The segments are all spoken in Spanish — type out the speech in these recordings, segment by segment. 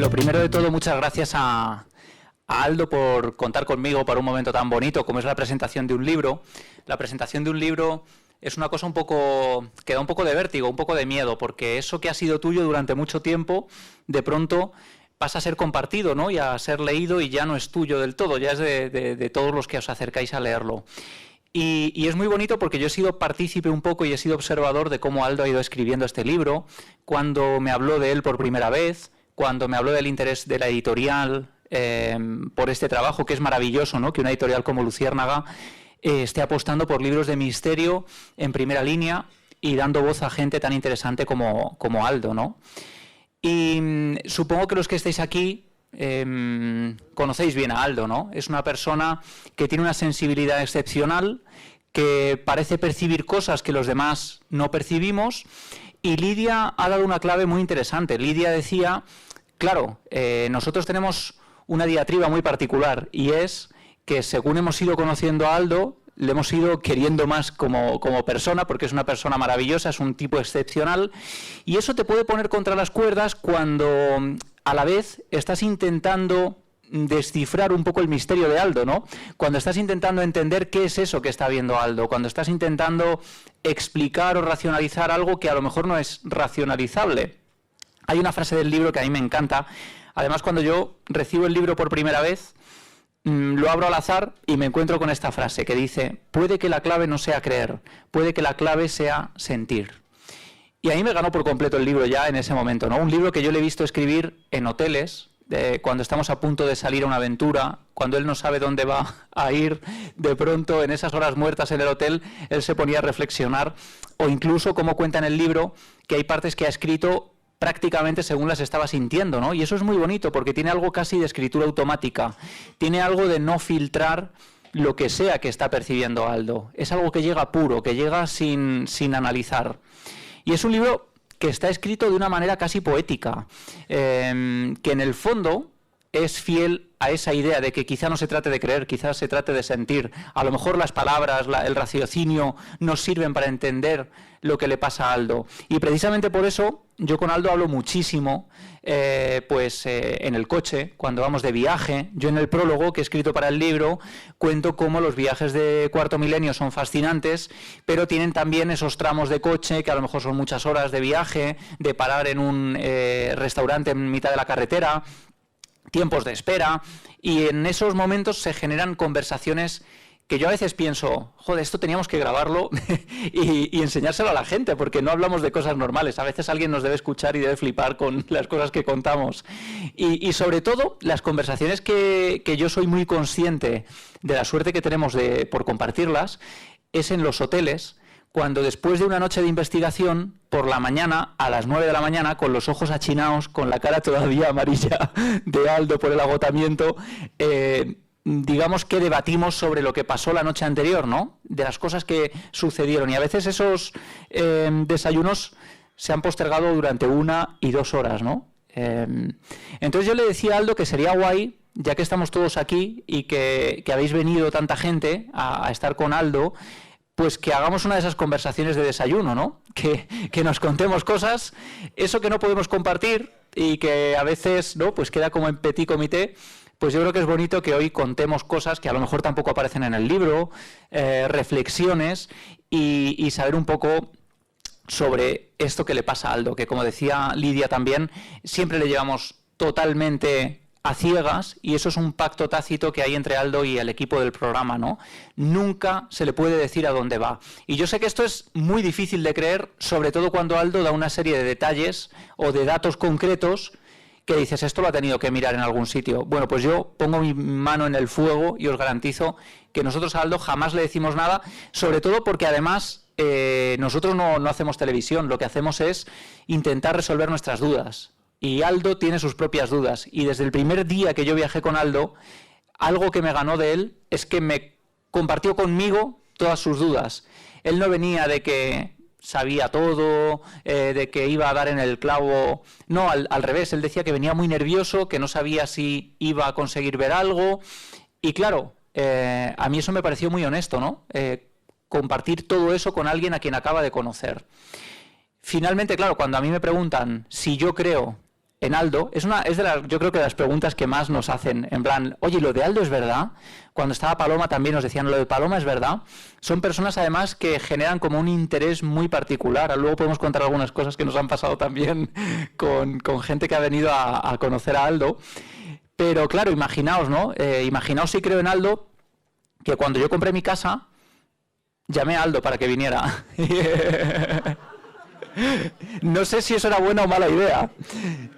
Lo primero de todo, muchas gracias a Aldo por contar conmigo para un momento tan bonito como es la presentación de un libro. La presentación de un libro es una cosa que da un poco de vértigo, un poco de miedo, porque eso que ha sido tuyo durante mucho tiempo, de pronto pasa a ser compartido, ¿no? Y a ser leído y ya no es tuyo del todo, ya es de todos los que os acercáis a leerlo. Y es muy bonito porque yo he sido partícipe un poco y he sido observador de cómo Aldo ha ido escribiendo este libro, cuando me habló de él por primera vez, cuando me habló del interés de la editorial por este trabajo, que es maravilloso, ¿no? Que una editorial como Luciérnaga esté apostando por libros de misterio en primera línea y dando voz a gente tan interesante como Aldo, ¿no? Y supongo que los que estáis aquí conocéis bien a Aldo, ¿no? Es una persona que tiene una sensibilidad excepcional, que parece percibir cosas que los demás no percibimos, y Lidia ha dado una clave muy interesante. Lidia decía, claro, nosotros tenemos una diatriba muy particular, y es que según hemos ido conociendo a Aldo, le hemos ido queriendo más como persona, porque es una persona maravillosa, es un tipo excepcional, y eso te puede poner contra las cuerdas cuando a la vez estás intentando descifrar un poco el misterio de Aldo, ¿no? Cuando estás intentando entender qué es eso que está viendo Aldo, cuando estás intentando explicar o racionalizar algo que a lo mejor no es racionalizable. Hay una frase del libro que a mí me encanta. Además, cuando yo recibo el libro por primera vez, lo abro al azar y me encuentro con esta frase que dice: puede que la clave no sea creer, puede que la clave sea sentir. Y a mí me ganó por completo el libro ya en ese momento, ¿no? Un libro que yo le he visto escribir en hoteles, cuando estamos a punto de salir a una aventura, cuando él no sabe dónde va a ir, de pronto en esas horas muertas en el hotel, él se ponía a reflexionar, o incluso, como cuenta en el libro, que hay partes que ha escrito prácticamente según las estaba sintiendo, ¿no? Y eso es muy bonito porque tiene algo casi de escritura automática, tiene algo de no filtrar lo que sea que está percibiendo Aldo. Es algo que llega puro, que llega sin analizar. Y es un libro que está escrito de una manera casi poética, que en el fondo es fiel a esa idea de que quizá no se trate de creer, quizá se trate de sentir. A lo mejor las palabras, el raciocinio nos sirven para entender lo que le pasa a Aldo. Y precisamente por eso yo con Aldo hablo muchísimo, en el coche, cuando vamos de viaje. Yo en el prólogo que he escrito para el libro cuento cómo los viajes de Cuarto Milenio son fascinantes, pero tienen también esos tramos de coche que a lo mejor son muchas horas de viaje, de parar en un restaurante en mitad de la carretera, tiempos de espera, y en esos momentos se generan conversaciones que yo a veces pienso, joder, esto teníamos que grabarlo y enseñárselo a la gente, porque no hablamos de cosas normales. A veces alguien nos debe escuchar y debe flipar con las cosas que contamos. Y sobre todo, las conversaciones que yo soy muy consciente de la suerte que tenemos por compartirlas, es en los hoteles, cuando después de una noche de investigación, por la mañana, a las 9 de la mañana, con los ojos achinados, con la cara todavía amarilla de Aldo por el agotamiento, digamos que debatimos sobre lo que pasó la noche anterior, ¿no? De las cosas que sucedieron. Y a veces esos desayunos se han postergado durante 1 y 2 horas, ¿no? Entonces yo le decía a Aldo que sería guay, ya que estamos todos aquí y que habéis venido tanta gente a estar con Aldo, pues que hagamos una de esas conversaciones de desayuno, ¿no? Que nos contemos cosas, eso que no podemos compartir y que a veces, ¿no?, pues queda como en petit comité. Pues yo creo que es bonito que hoy contemos cosas que a lo mejor tampoco aparecen en el libro, reflexiones y saber un poco sobre esto que le pasa a Aldo, que como decía Lidia también, siempre le llevamos totalmente a ciegas, y eso es un pacto tácito que hay entre Aldo y el equipo del programa, ¿no? Nunca se le puede decir a dónde va. Y yo sé que esto es muy difícil de creer, sobre todo cuando Aldo da una serie de detalles o de datos concretos que dices, esto lo ha tenido que mirar en algún sitio. Bueno, pues yo pongo mi mano en el fuego y os garantizo que nosotros a Aldo jamás le decimos nada, sobre todo porque además nosotros no hacemos televisión, lo que hacemos es intentar resolver nuestras dudas. Y Aldo tiene sus propias dudas. Y desde el primer día que yo viajé con Aldo, algo que me ganó de él es que me compartió conmigo todas sus dudas. Él no venía de que sabía todo, de que iba a dar en el clavo. No, al revés. Él decía que venía muy nervioso, que no sabía si iba a conseguir ver algo. Y claro, a mí eso me pareció muy honesto, ¿no? Compartir todo eso con alguien a quien acaba de conocer. Finalmente, claro, cuando a mí me preguntan si yo creo en Aldo, yo creo que de las preguntas que más nos hacen, en plan, oye, ¿lo de Aldo es verdad? Cuando estaba Paloma también nos decían, ¿lo de Paloma es verdad? Son personas además que generan como un interés muy particular. Luego podemos contar algunas cosas que nos han pasado también con gente que ha venido a conocer a Aldo. Pero claro, imaginaos, ¿no? Imaginaos si creo en Aldo, que cuando yo compré mi casa, llamé a Aldo para que viniera. No sé si eso era buena o mala idea,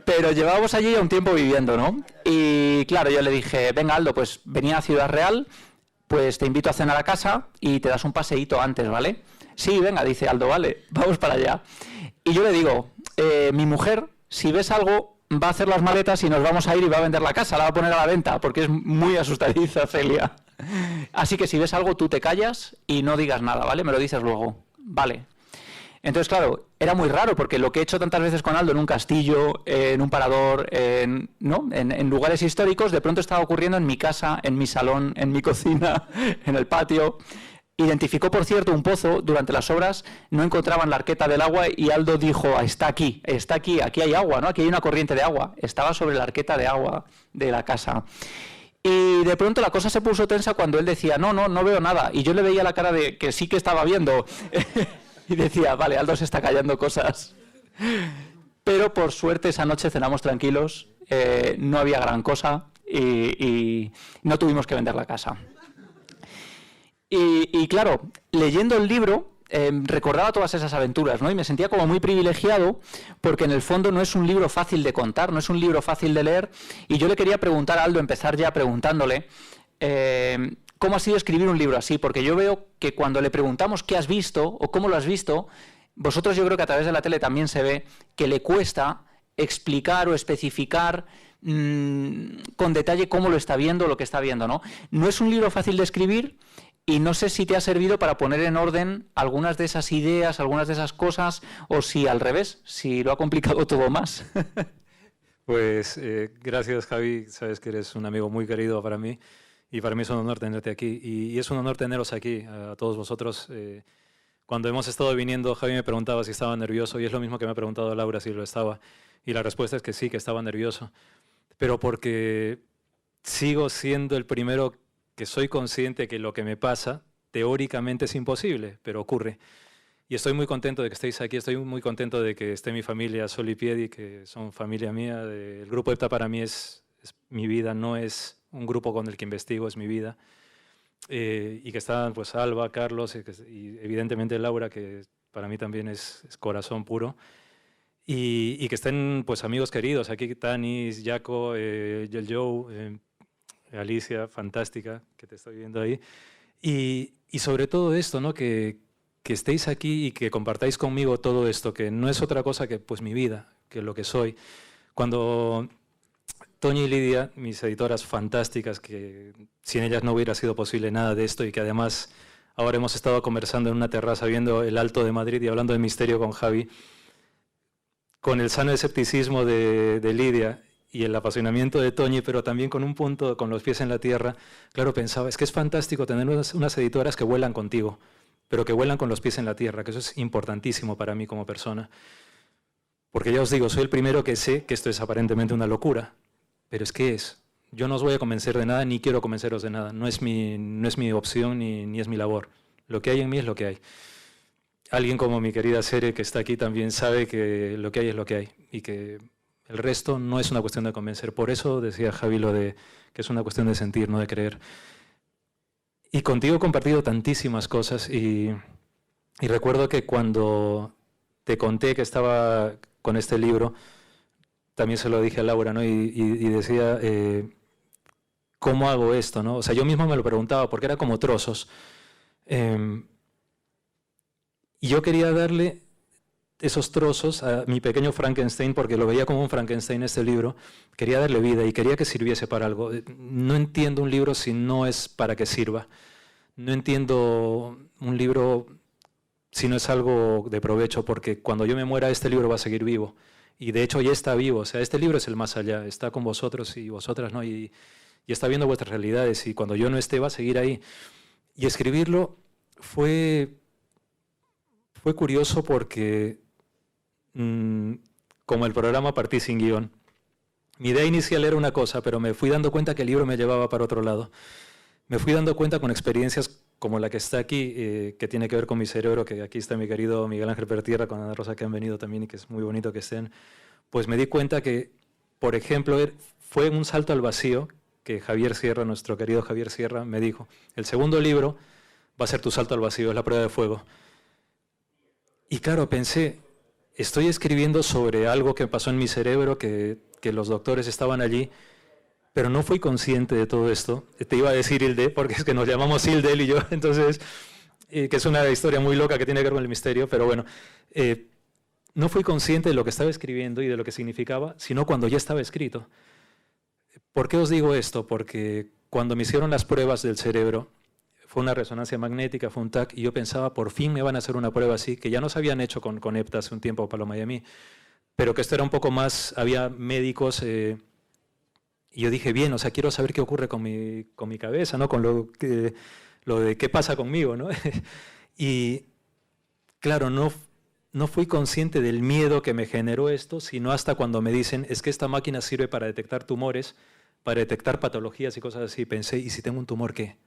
pero llevábamos allí ya un tiempo viviendo, ¿no? Y claro, yo le dije, venga Aldo, pues venía a Ciudad Real, pues te invito a cenar a casa y te das un paseíto antes, ¿vale? Sí, venga, dice Aldo, vale, vamos para allá. Y yo le digo, mi mujer, si ves algo, va a hacer las maletas y nos vamos a ir y va a vender la casa, la va a poner a la venta, porque es muy asustadiza, Celia. Así que si ves algo, tú te callas y no digas nada, ¿vale? Me lo dices luego. Vale. Entonces, claro, era muy raro, porque lo que he hecho tantas veces con Aldo en un castillo, en un parador, ¿no? en lugares históricos, de pronto estaba ocurriendo en mi casa, en mi salón, en mi cocina, en el patio. Identificó, por cierto, un pozo durante las obras, no encontraban la arqueta del agua y Aldo dijo, está aquí, aquí hay agua, ¿no? Aquí hay una corriente de agua. Estaba sobre la arqueta de agua de la casa. Y de pronto la cosa se puso tensa cuando él decía, no veo nada. Y yo le veía la cara de que sí que estaba viendo. Y decía, vale, Aldo se está callando cosas. Pero por suerte esa noche cenamos tranquilos, no había gran cosa y no tuvimos que vender la casa. Y claro, leyendo el libro, recordaba todas esas aventuras, ¿no? Y me sentía como muy privilegiado porque en el fondo no es un libro fácil de contar, no es un libro fácil de leer. Y yo le quería preguntar a Aldo, empezar ya preguntándole cómo ha sido escribir un libro así, porque yo veo que cuando le preguntamos qué has visto o cómo lo has visto, vosotros yo creo que a través de la tele también se ve que le cuesta explicar o especificar con detalle cómo lo está viendo o lo que está viendo, ¿no? No es un libro fácil de escribir. Y no sé si te ha servido para poner en orden algunas de esas ideas, algunas de esas cosas, o si al revés, si lo ha complicado todo más. Pues gracias, Javi. Sabes que eres un amigo muy querido para mí y para mí es un honor tenerte aquí. Y es un honor teneros aquí, a todos vosotros. Cuando hemos estado viniendo, Javi me preguntaba si estaba nervioso y es lo mismo que me ha preguntado Laura si lo estaba. Y la respuesta es que sí, que estaba nervioso. Pero porque sigo siendo el primero que soy consciente que lo que me pasa teóricamente es imposible, pero ocurre. Y estoy muy contento de que estéis aquí, estoy muy contento de que esté mi familia, Sol y Piedi, que son familia mía. El grupo EPTA para mí es mi vida, no es un grupo con el que investigo, es mi vida. Y que están pues Alba, Carlos y evidentemente Laura, que para mí también es corazón puro. Y que estén pues amigos queridos, aquí Tanis, Jaco, el Joe, Alicia, fantástica, que te estoy viendo ahí. Y sobre todo esto, ¿no? Que estéis aquí y que compartáis conmigo todo esto, que no es otra cosa que pues mi vida, que lo que soy. Cuando Toñi y Lidia, mis editoras fantásticas, que sin ellas no hubiera sido posible nada de esto y que además ahora hemos estado conversando en una terraza viendo el Alto de Madrid y hablando de misterio con Javi, con el sano escepticismo de Lidia y el apasionamiento de Toñi, pero también con un punto, con los pies en la tierra, claro, pensaba, es que es fantástico tener unas editoras que vuelan contigo, pero que vuelan con los pies en la tierra, que eso es importantísimo para mí como persona. Porque ya os digo, soy el primero que sé que esto es aparentemente una locura, pero es que es. Yo no os voy a convencer de nada, ni quiero convenceros de nada. No es mi opción ni es mi labor. Lo que hay en mí es lo que hay. Alguien como mi querida Sere, que está aquí, también sabe que lo que hay es lo que hay y que el resto no es una cuestión de convencer. Por eso decía Javi lo de que es una cuestión de sentir, no de creer. Y contigo he compartido tantísimas cosas y recuerdo que cuando te conté que estaba con este libro, también se lo dije a Laura, ¿no? Y decía, ¿cómo hago esto, no? O sea, yo mismo me lo preguntaba porque era como trozos. Y yo quería darle esos trozos a mi pequeño Frankenstein, porque lo veía como un Frankenstein este libro, quería darle vida y quería que sirviese para algo. No entiendo un libro si no es para que sirva. No entiendo un libro si no es algo de provecho, porque cuando yo me muera este libro va a seguir vivo. Y de hecho ya está vivo, o sea, este libro es el más allá, está con vosotros y vosotras, ¿no? Y está viendo vuestras realidades y cuando yo no esté va a seguir ahí. Y escribirlo fue curioso porque como el programa partí sin guión. mi idea inicial era una cosa, pero me fui dando cuenta que el libro me llevaba para otro lado. Me fui dando cuenta con experiencias como la que está aquí, que tiene que ver con mi cerebro, que aquí está mi querido Miguel Ángel Pertierra, con Ana Rosa, que han venido también y que es muy bonito que estén. Pues me di cuenta que, por ejemplo, fue un salto al vacío que Javier Sierra, nuestro querido Javier Sierra, me dijo: el segundo libro va a ser tu salto al vacío, es la prueba de fuego. Y claro, pensé, estoy escribiendo sobre algo que pasó en mi cerebro, que los doctores estaban allí, pero no fui consciente de todo esto. Te iba a decir Hilde, porque es que nos llamamos Hilde, él y yo, entonces, que es una historia muy loca que tiene que ver con el misterio, pero bueno, no fui consciente de lo que estaba escribiendo y de lo que significaba, sino cuando ya estaba escrito. ¿Por qué os digo esto? Porque cuando me hicieron las pruebas del cerebro, fue una resonancia magnética, fue un TAC, y yo pensaba, por fin me van a hacer una prueba así, que ya nos habían hecho con EPTA hace un tiempo, Paloma y a mí, pero que esto era un poco más, había médicos, y yo dije, bien, o sea, quiero saber qué ocurre con mi cabeza, ¿no? Con lo de qué pasa conmigo, ¿no? Y claro, no fui consciente del miedo que me generó esto, sino hasta cuando me dicen, es que esta máquina sirve para detectar tumores, para detectar patologías y cosas así. Pensé, ¿y si tengo un tumor qué?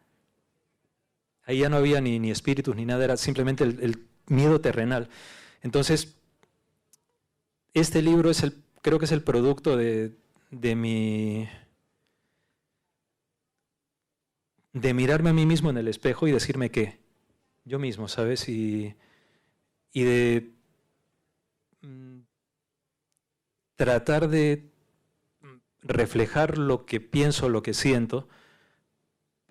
Ahí ya no había ni espíritus ni nada, era simplemente el miedo terrenal. Entonces, este libro creo que es el producto de mirarme a mí mismo en el espejo y decirme qué. Yo mismo, ¿sabes? Y de tratar de reflejar lo que pienso, lo que siento,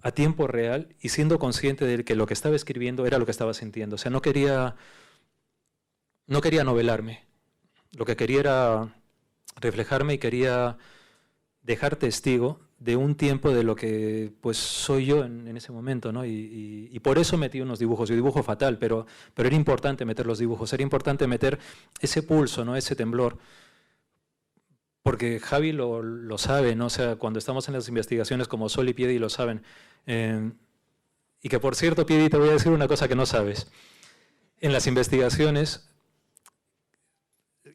a tiempo real y siendo consciente de que lo que estaba escribiendo era lo que estaba sintiendo. O sea, no quería novelarme. Lo que quería era reflejarme y quería dejar testigo de un tiempo de lo que pues soy yo en ese momento, ¿no? Y por eso metí unos dibujos. Yo dibujo fatal, pero era importante meter los dibujos, era importante meter ese pulso, ¿no? Ese temblor. Porque Javi lo sabe, ¿no? O sea, cuando estamos en las investigaciones como Sol y Piedi lo saben. Y que, por cierto, Piedi, te voy a decir una cosa que no sabes. En las investigaciones,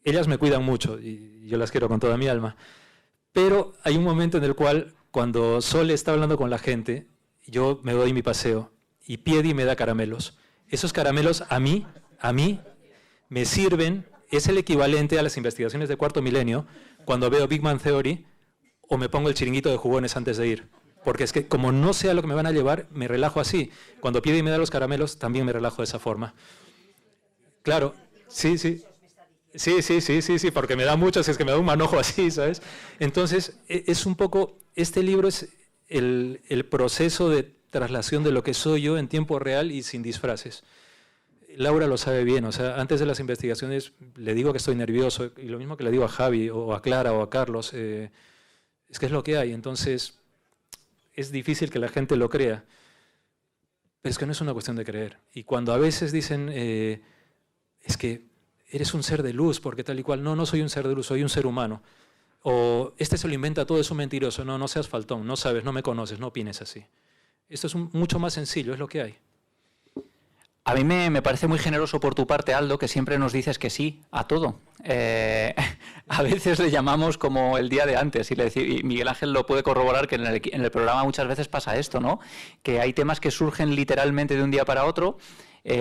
ellas me cuidan mucho y yo las quiero con toda mi alma. Pero hay un momento en el cual, cuando Sol está hablando con la gente, yo me doy mi paseo y Piedi me da caramelos. Esos caramelos a mí me sirven, es el equivalente a las investigaciones de Cuarto Milenio, cuando veo Big Bang Theory o me pongo el chiringuito de jugones antes de ir. Porque es que como no sé a lo que me van a llevar, me relajo así. Cuando Piedi me da los caramelos, también me relajo de esa forma. Claro, sí. Sí, porque me da mucho, si es que me da un manojo así, ¿sabes? Entonces, es un poco, este libro es el proceso de traslación de lo que soy yo en tiempo real y sin disfraces. Laura lo sabe bien, o sea, antes de las investigaciones le digo que estoy nervioso, y lo mismo que le digo a Javi, o a Clara, o a Carlos, es que es lo que hay, entonces es difícil que la gente lo crea, pero es que no es una cuestión de creer. Y cuando a veces dicen, es que eres un ser de luz, porque tal y cual, no soy un ser de luz, soy un ser humano. O este se lo inventa todo, es un mentiroso. No seas faltón, no sabes, no me conoces, no opines así. Esto es mucho más sencillo, es lo que hay. A mí me parece muy generoso por tu parte, Aldo, que siempre nos dices que sí a todo. A veces le llamamos como el día de antes y Miguel Ángel lo puede corroborar, que en el programa muchas veces pasa esto, ¿no? Que hay temas que surgen literalmente de un día para otro. Yo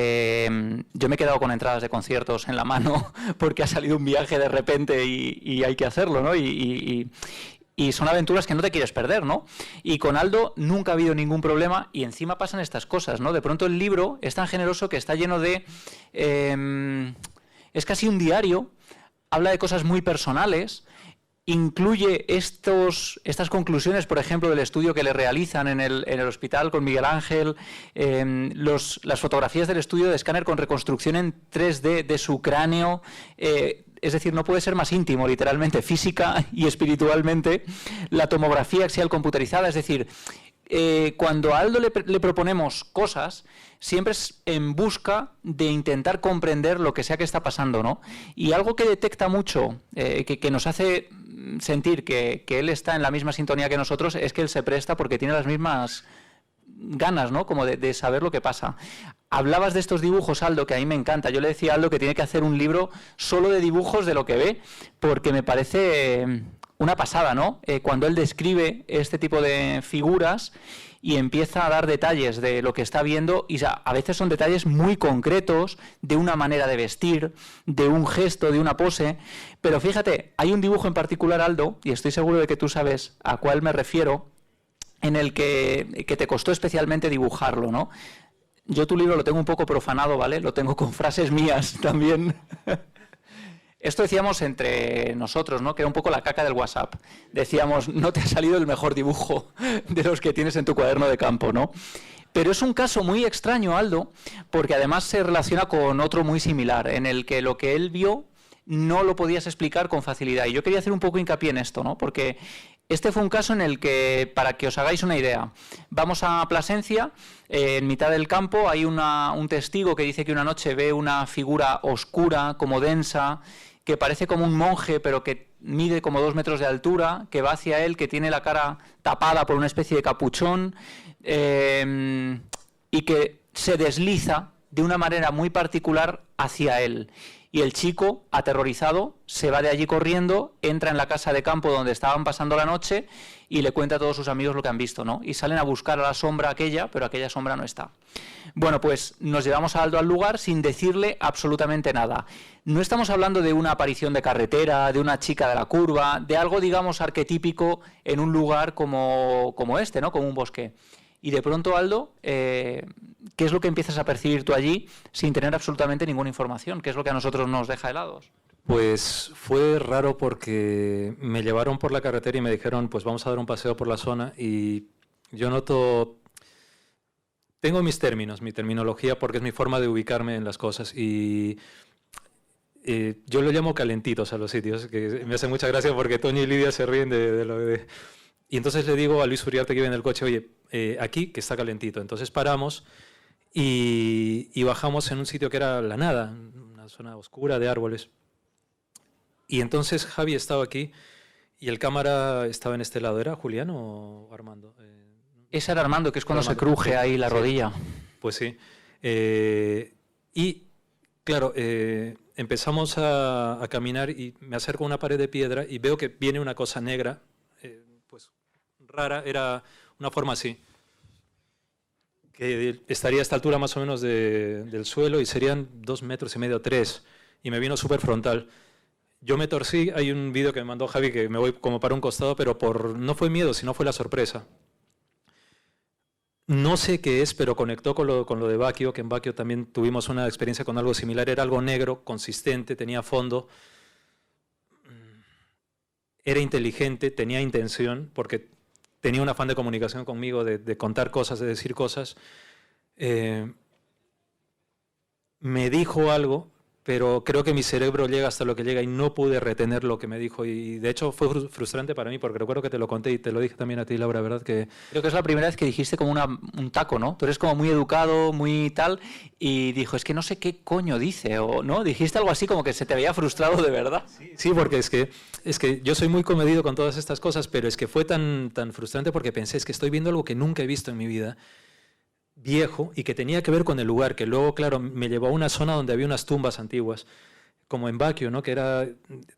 me he quedado con entradas de conciertos en la mano porque ha salido un viaje de repente y hay que hacerlo, ¿no? Y son aventuras que no te quieres perder, ¿no? Y con Aldo nunca ha habido ningún problema y encima pasan estas cosas, ¿no? De pronto el libro es tan generoso que está lleno de... es casi un diario, habla de cosas muy personales, incluye estas conclusiones, por ejemplo, del estudio que le realizan en el hospital con Miguel Ángel, las fotografías del estudio de escáner con reconstrucción en 3D de su cráneo. Es decir, no puede ser más íntimo, literalmente, física y espiritualmente, la tomografía axial computerizada. Es decir, cuando a Aldo le proponemos cosas, siempre es en busca de intentar comprender lo que sea que está pasando, ¿no? Y algo que detecta mucho, que nos hace sentir que él está en la misma sintonía que nosotros, es que él se presta porque tiene las mismas ganas, ¿no? Como de saber lo que pasa. Hablabas de estos dibujos, Aldo, que a mí me encanta. Yo le decía a Aldo que tiene que hacer un libro solo de dibujos de lo que ve, porque me parece una pasada, ¿no? Cuando él describe este tipo de figuras y empieza a dar detalles de lo que está viendo, y a veces son detalles muy concretos, de una manera de vestir, de un gesto, de una pose. Pero fíjate, hay un dibujo en particular, Aldo, y estoy seguro de que tú sabes a cuál me refiero, en el que te costó especialmente dibujarlo, ¿no? Yo tu libro lo tengo un poco profanado, ¿vale? Lo tengo con frases mías también. Esto decíamos entre nosotros, ¿no? Que era un poco la caca del WhatsApp. Decíamos, no te ha salido el mejor dibujo de los que tienes en tu cuaderno de campo, ¿no? Pero es un caso muy extraño, Aldo, porque además se relaciona con otro muy similar, en el que lo que él vio no lo podías explicar con facilidad. Y yo quería hacer un poco hincapié en esto, ¿no? Porque este fue un caso en el que, para que os hagáis una idea, vamos a Plasencia, en mitad del campo hay un testigo que dice que una noche ve una figura oscura, como densa, que parece como un monje, pero que mide como 2 metros de altura, que va hacia él, que tiene la cara tapada por una especie de capuchón, y que se desliza de una manera muy particular hacia él. Y el chico, aterrorizado, se va de allí corriendo, entra en la casa de campo donde estaban pasando la noche y le cuenta a todos sus amigos lo que han visto, ¿no? Y salen a buscar a la sombra aquella, pero aquella sombra no está. Bueno, pues nos llevamos a Aldo al lugar sin decirle absolutamente nada. No estamos hablando de una aparición de carretera, de una chica de la curva, de algo, digamos, arquetípico en un lugar como este, ¿no? Como un bosque. Y de pronto, Aldo, ¿qué es lo que empiezas a percibir tú allí sin tener absolutamente ninguna información? ¿Qué es lo que a nosotros nos deja helados? Pues fue raro porque me llevaron por la carretera y me dijeron, pues vamos a dar un paseo por la zona, y yo noto... Tengo mis términos, mi terminología, porque es mi forma de ubicarme en las cosas, y yo lo llamo calentitos a los sitios, que me hace mucha gracia porque Toño y Lidia se ríen de lo de... Y entonces le digo a Luis Uriarte, que viene en el coche, oye, aquí que está calentito. Entonces paramos y bajamos en un sitio que era la nada, una zona oscura de árboles. Y entonces Javi estaba aquí y el cámara estaba en este lado. ¿Era Julián o Armando? Ese era Armando, que es cuando Armando, se cruje ahí la sí, rodilla. Pues sí. Y claro, empezamos a caminar y me acerco a una pared de piedra y veo que viene una cosa negra, pues rara, era una forma así, que estaría a esta altura más o menos del suelo y serían 2,5 metros, 3, y me vino súper frontal. Yo me torcí, hay un vídeo que me mandó Javi que me voy como para un costado, pero no fue miedo, sino fue la sorpresa. No sé qué es, pero conectó con lo de Baquio, que en Baquio también tuvimos una experiencia con algo similar. Era algo negro, consistente, tenía fondo, era inteligente, tenía intención, porque tenía un afán de comunicación conmigo, de contar cosas, de decir cosas. Me dijo algo, pero creo que mi cerebro llega hasta lo que llega y no pude retener lo que me dijo. Y de hecho fue frustrante para mí, porque recuerdo que te lo conté y te lo dije también a ti, Laura, ¿verdad? Creo que es la primera vez que dijiste como un taco, ¿no? Tú eres como muy educado, muy tal, y dijo, es que no sé qué coño dice, o ¿no? Dijiste algo así como que se te veía frustrado de verdad. Sí, porque es que yo soy muy comedido con todas estas cosas, pero es que fue tan frustrante porque pensé, es que estoy viendo algo que nunca he visto en mi vida, viejo, y que tenía que ver con el lugar, que luego, claro, me llevó a una zona donde había unas tumbas antiguas, como en Baquio, ¿no?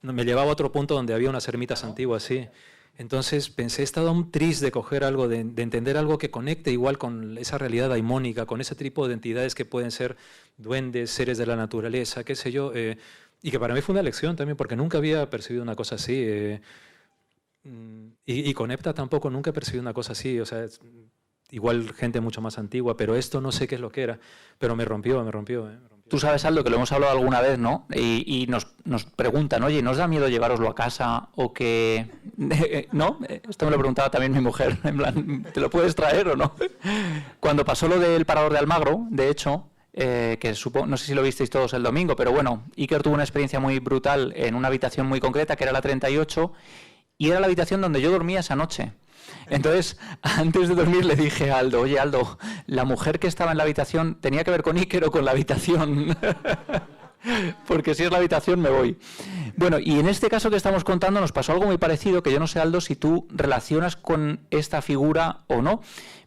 Me llevaba a otro punto donde había unas ermitas antiguas, sí. Entonces pensé, he estado un tris de coger algo, de entender algo que conecte igual con esa realidad daimónica, con ese tipo de entidades que pueden ser duendes, seres de la naturaleza, qué sé yo, y que para mí fue una lección también, porque nunca había percibido una cosa así, y con EPTA tampoco, nunca he percibido una cosa así, o sea... Igual gente mucho más antigua, pero esto no sé qué es lo que era. Pero me rompió. Tú sabes, Aldo, que lo hemos hablado alguna vez, ¿no? Y nos preguntan, oye, ¿nos da miedo llevároslo a casa o que...? ¿No? Esto me lo preguntaba también mi mujer, en plan, ¿te lo puedes traer o no? Cuando pasó lo del Parador de Almagro, de hecho, no sé si lo visteis todos el domingo, pero bueno, Iker tuvo una experiencia muy brutal en una habitación muy concreta, que era la 38, y era la habitación donde yo dormía esa noche. Entonces, antes de dormir le dije a Aldo, oye Aldo, la mujer que estaba en la habitación tenía que ver con Iker o con la habitación, porque si es la habitación me voy. Bueno, y en este caso que estamos contando nos pasó algo muy parecido, que yo no sé, Aldo, si tú relacionas con esta figura o no,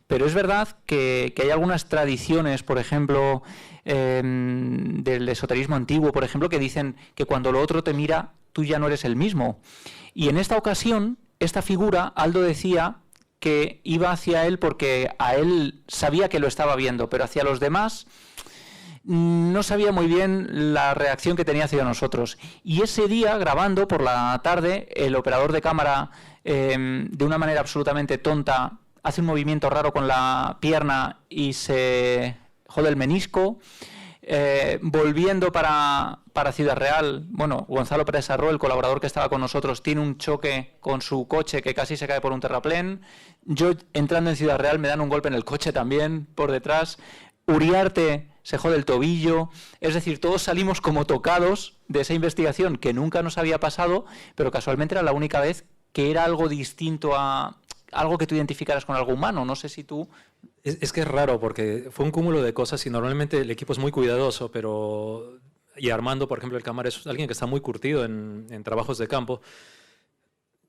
pero es verdad que hay algunas tradiciones, por ejemplo, del esoterismo antiguo, por ejemplo, que dicen que cuando lo otro te mira, tú ya no eres el mismo. Y en esta ocasión, esta figura, Aldo decía que iba hacia él porque a él sabía que lo estaba viendo, pero hacia los demás no sabía muy bien la reacción que tenía hacia nosotros. Y ese día, grabando por la tarde, el operador de cámara, de una manera absolutamente tonta, hace un movimiento raro con la pierna y se jode el menisco. Volviendo para Ciudad Real, bueno, Gonzalo Pérez Sarró, el colaborador que estaba con nosotros, tiene un choque con su coche que casi se cae por un terraplén. Yo, entrando en Ciudad Real, me dan un golpe en el coche también, por detrás. Uriarte se jode el tobillo. Es decir, todos salimos como tocados de esa investigación que nunca nos había pasado, pero casualmente era la única vez que era algo distinto a algo que tú identificaras con algo humano. No sé si tú... Es que es raro porque fue un cúmulo de cosas y normalmente el equipo es muy cuidadoso, pero... Y Armando, por ejemplo, el cámara es alguien que está muy curtido en trabajos de campo.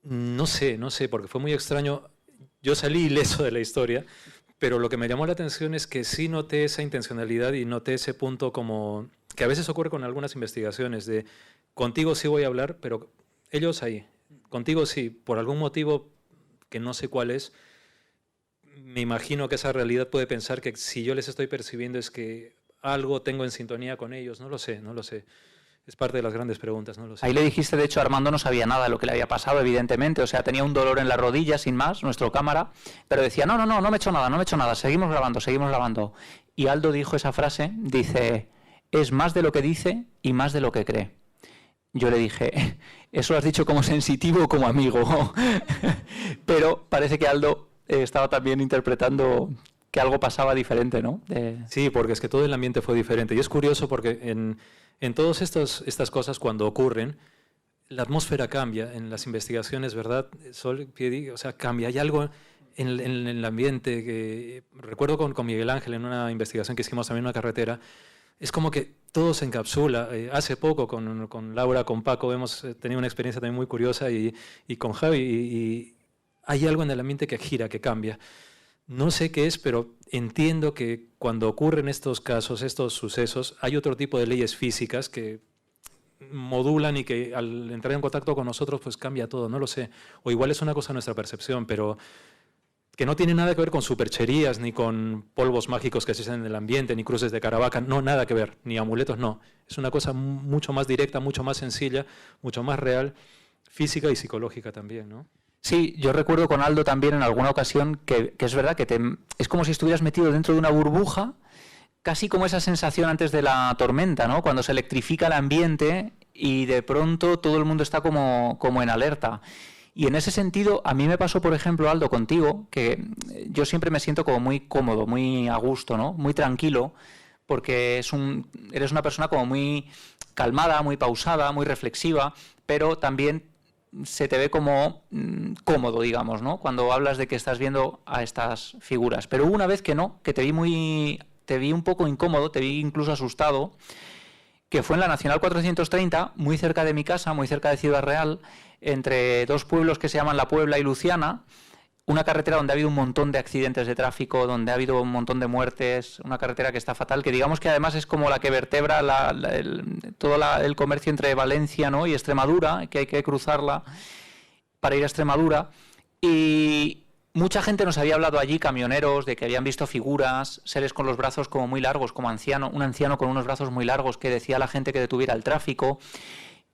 No sé, porque fue muy extraño. Yo salí ileso de la historia, pero lo que me llamó la atención es que sí noté esa intencionalidad y noté ese punto como... que a veces ocurre con algunas investigaciones de contigo sí voy a hablar, pero ellos ahí. Contigo sí, por algún motivo que no sé cuál es, me imagino que esa realidad puede pensar que si yo les estoy percibiendo es que algo tengo en sintonía con ellos. No lo sé. Es parte de las grandes preguntas, no lo sé. Ahí le dijiste, de hecho, Armando no sabía nada de lo que le había pasado, evidentemente. O sea, tenía un dolor en la rodilla, sin más, nuestro cámara, pero decía, no me he hecho nada, seguimos grabando. Y Aldo dijo esa frase, dice, es más de lo que dice y más de lo que cree. Yo le dije, eso lo has dicho como sensitivo o como amigo. Pero parece que Aldo estaba también interpretando que algo pasaba diferente, ¿no? Sí, porque es que todo el ambiente fue diferente. Y es curioso porque en todas estas cosas, cuando ocurren, la atmósfera cambia. En las investigaciones, ¿verdad? O sea, cambia. Hay algo en el ambiente que... Recuerdo con Miguel Ángel en una investigación que hicimos también en una carretera, es como que todo se encapsula. Hace poco con Laura, con Paco, hemos tenido una experiencia también muy curiosa y con Javi. Y hay algo en el ambiente que gira, que cambia. No sé qué es, pero entiendo que cuando ocurren estos casos, estos sucesos, hay otro tipo de leyes físicas que modulan y que al entrar en contacto con nosotros pues cambia todo, no lo sé. O igual es una cosa nuestra percepción, pero que no tiene nada que ver con supercherías, ni con polvos mágicos que se hacen en el ambiente, ni cruces de Caravaca, no, nada que ver, ni amuletos, no. Es una cosa mucho más directa, mucho más sencilla, mucho más real, física y psicológica también, ¿no? Sí, yo recuerdo con Aldo también en alguna ocasión que es verdad que es como si estuvieras metido dentro de una burbuja, casi como esa sensación antes de la tormenta, ¿no? Cuando se electrifica el ambiente y de pronto todo el mundo está como en alerta. Y en ese sentido, a mí me pasó, por ejemplo, Aldo, contigo, que yo siempre me siento como muy cómodo, muy a gusto, ¿no? Muy tranquilo, porque eres una persona como muy calmada, muy pausada, muy reflexiva, pero también se te ve como cómodo, digamos, ¿no? Cuando hablas de que estás viendo a estas figuras. Pero hubo una vez que no, que te vi un poco incómodo, te vi incluso asustado, que fue en la Nacional 430, muy cerca de mi casa, muy cerca de Ciudad Real, entre dos pueblos que se llaman La Puebla y Luciana, una carretera donde ha habido un montón de accidentes de tráfico, donde ha habido un montón de muertes, una carretera que está fatal, que digamos que además es como la que vertebra todo el comercio entre Valencia, ¿no? y Extremadura, que hay que cruzarla para ir a Extremadura. Y mucha gente nos había hablado allí, camioneros, de que habían visto figuras, seres con los brazos como muy largos, como un anciano con unos brazos muy largos que decía a la gente que detuviera el tráfico.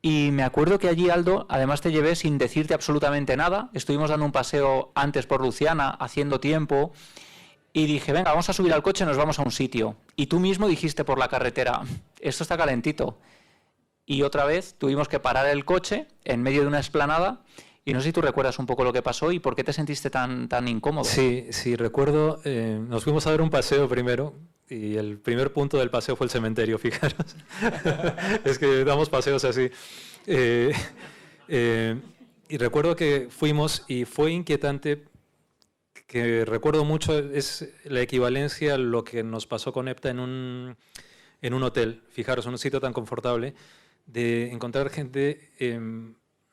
Y me acuerdo que allí, Aldo, además te llevé sin decirte absolutamente nada. Estuvimos dando un paseo antes por Luciana, haciendo tiempo, y dije, venga, vamos a subir al coche, nos vamos a un sitio. Y tú mismo dijiste por la carretera, esto está calentito. Y otra vez tuvimos que parar el coche en medio de una explanada, y no sé si tú recuerdas un poco lo que pasó y por qué te sentiste tan incómodo. Sí, recuerdo. Nos fuimos a dar un paseo primero y el primer punto del paseo fue el cementerio, fijaros. Es que damos paseos así. Y recuerdo que fuimos y fue inquietante, que recuerdo mucho, es la equivalencia a lo que nos pasó con EPTA en un hotel. Fijaros, en un sitio tan confortable, de encontrar gente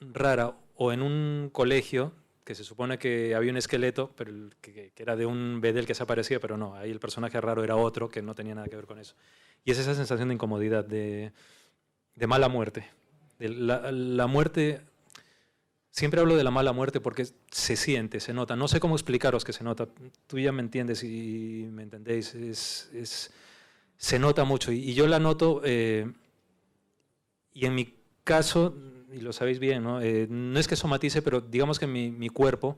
rara, o en un colegio, que se supone que había un esqueleto, pero que era de un bedel que se aparecía, pero no, ahí el personaje raro era otro, que no tenía nada que ver con eso. Y es esa sensación de incomodidad, de mala muerte. La muerte, siempre hablo de la mala muerte porque se siente, se nota. No sé cómo explicaros que se nota. Tú ya me entiendes y me entendéis. Se nota mucho y yo la noto, y en mi caso, y lo sabéis bien, ¿no? No es que somatice, pero digamos que mi cuerpo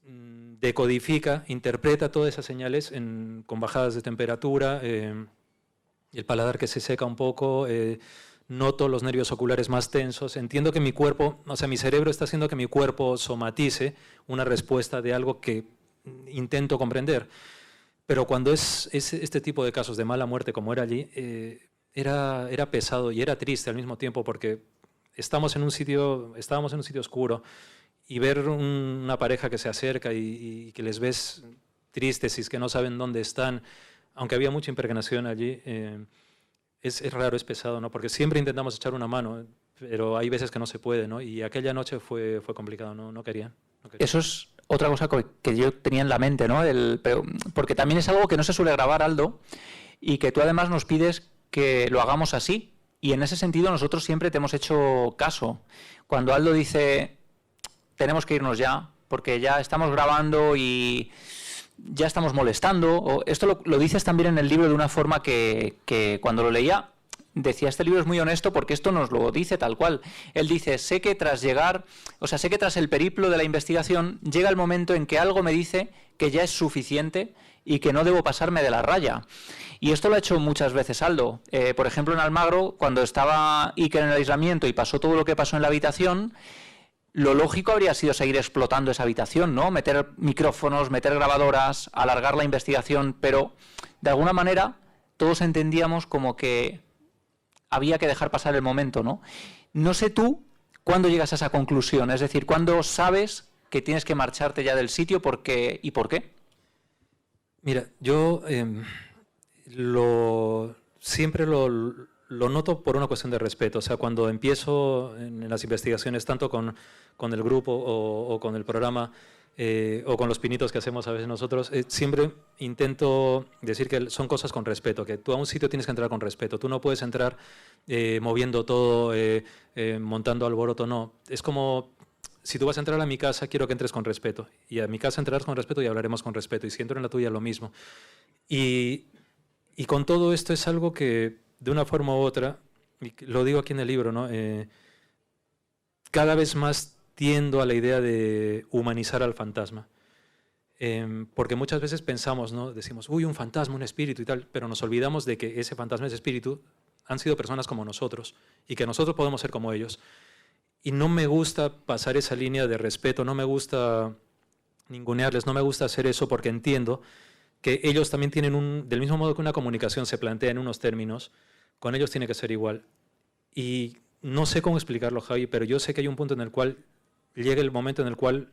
decodifica, interpreta todas esas señales con bajadas de temperatura, el paladar que se seca un poco, noto los nervios oculares más tensos, entiendo que mi cuerpo, o sea, mi cerebro está haciendo que mi cuerpo somatice una respuesta de algo que intento comprender. Pero cuando es este tipo de casos de mala muerte como era allí, era pesado y era triste al mismo tiempo porque estábamos en un sitio oscuro y ver una pareja que se acerca y que les ves tristes y que no saben dónde están, aunque había mucha impregnación allí, es raro, es pesado, ¿no? Porque siempre intentamos echar una mano, pero hay veces que no se puede, ¿no? Y aquella noche fue complicado, no querían. Eso es otra cosa que yo tenía en la mente, ¿no? Porque también es algo que no se suele grabar, Aldo, y que tú además nos pides que lo hagamos así. Y en ese sentido nosotros siempre te hemos hecho caso. Cuando Aldo dice, tenemos que irnos ya, porque ya estamos grabando y ya estamos molestando. Esto lo dices también en el libro de una forma que cuando lo leía decía, este libro es muy honesto porque esto nos lo dice tal cual. Él dice, sé que tras el periplo de la investigación llega el momento en que algo me dice que ya es suficiente y que no debo pasarme de la raya. Y esto lo ha hecho muchas veces Aldo. Por ejemplo, en Almagro, cuando estaba Iker en el aislamiento y pasó todo lo que pasó en la habitación, lo lógico habría sido seguir explotando esa habitación, ¿no? Meter micrófonos, meter grabadoras, alargar la investigación, pero de alguna manera todos entendíamos como que había que dejar pasar el momento, ¿no? No sé tú cuándo llegas a esa conclusión, es decir, cuándo sabes que tienes que marcharte ya del sitio y por qué. Mira, yo siempre lo noto por una cuestión de respeto. O sea, cuando empiezo en las investigaciones, tanto con el grupo o con el programa o con los pinitos que hacemos a veces nosotros, siempre intento decir que son cosas con respeto, que tú a un sitio tienes que entrar con respeto. Tú no puedes entrar moviendo todo, montando alboroto, no. Es como, si tú vas a entrar a mi casa, quiero que entres con respeto. Y a mi casa entrarás con respeto y hablaremos con respeto. Y si entro en la tuya, lo mismo. Y con todo esto es algo que, de una forma u otra, y lo digo aquí en el libro, ¿no? Cada vez más tiendo a la idea de humanizar al fantasma. Porque muchas veces pensamos, ¿no? Decimos, uy, un fantasma, un espíritu y tal, pero nos olvidamos de que ese fantasma, ese espíritu, han sido personas como nosotros y que nosotros podemos ser como ellos. Y no me gusta pasar esa línea de respeto, no me gusta ningunearles, no me gusta hacer eso porque entiendo que ellos también tienen del mismo modo que una comunicación se plantea en unos términos, con ellos tiene que ser igual. Y no sé cómo explicarlo, Javi, pero yo sé que hay un punto en el cual llega el momento en el cual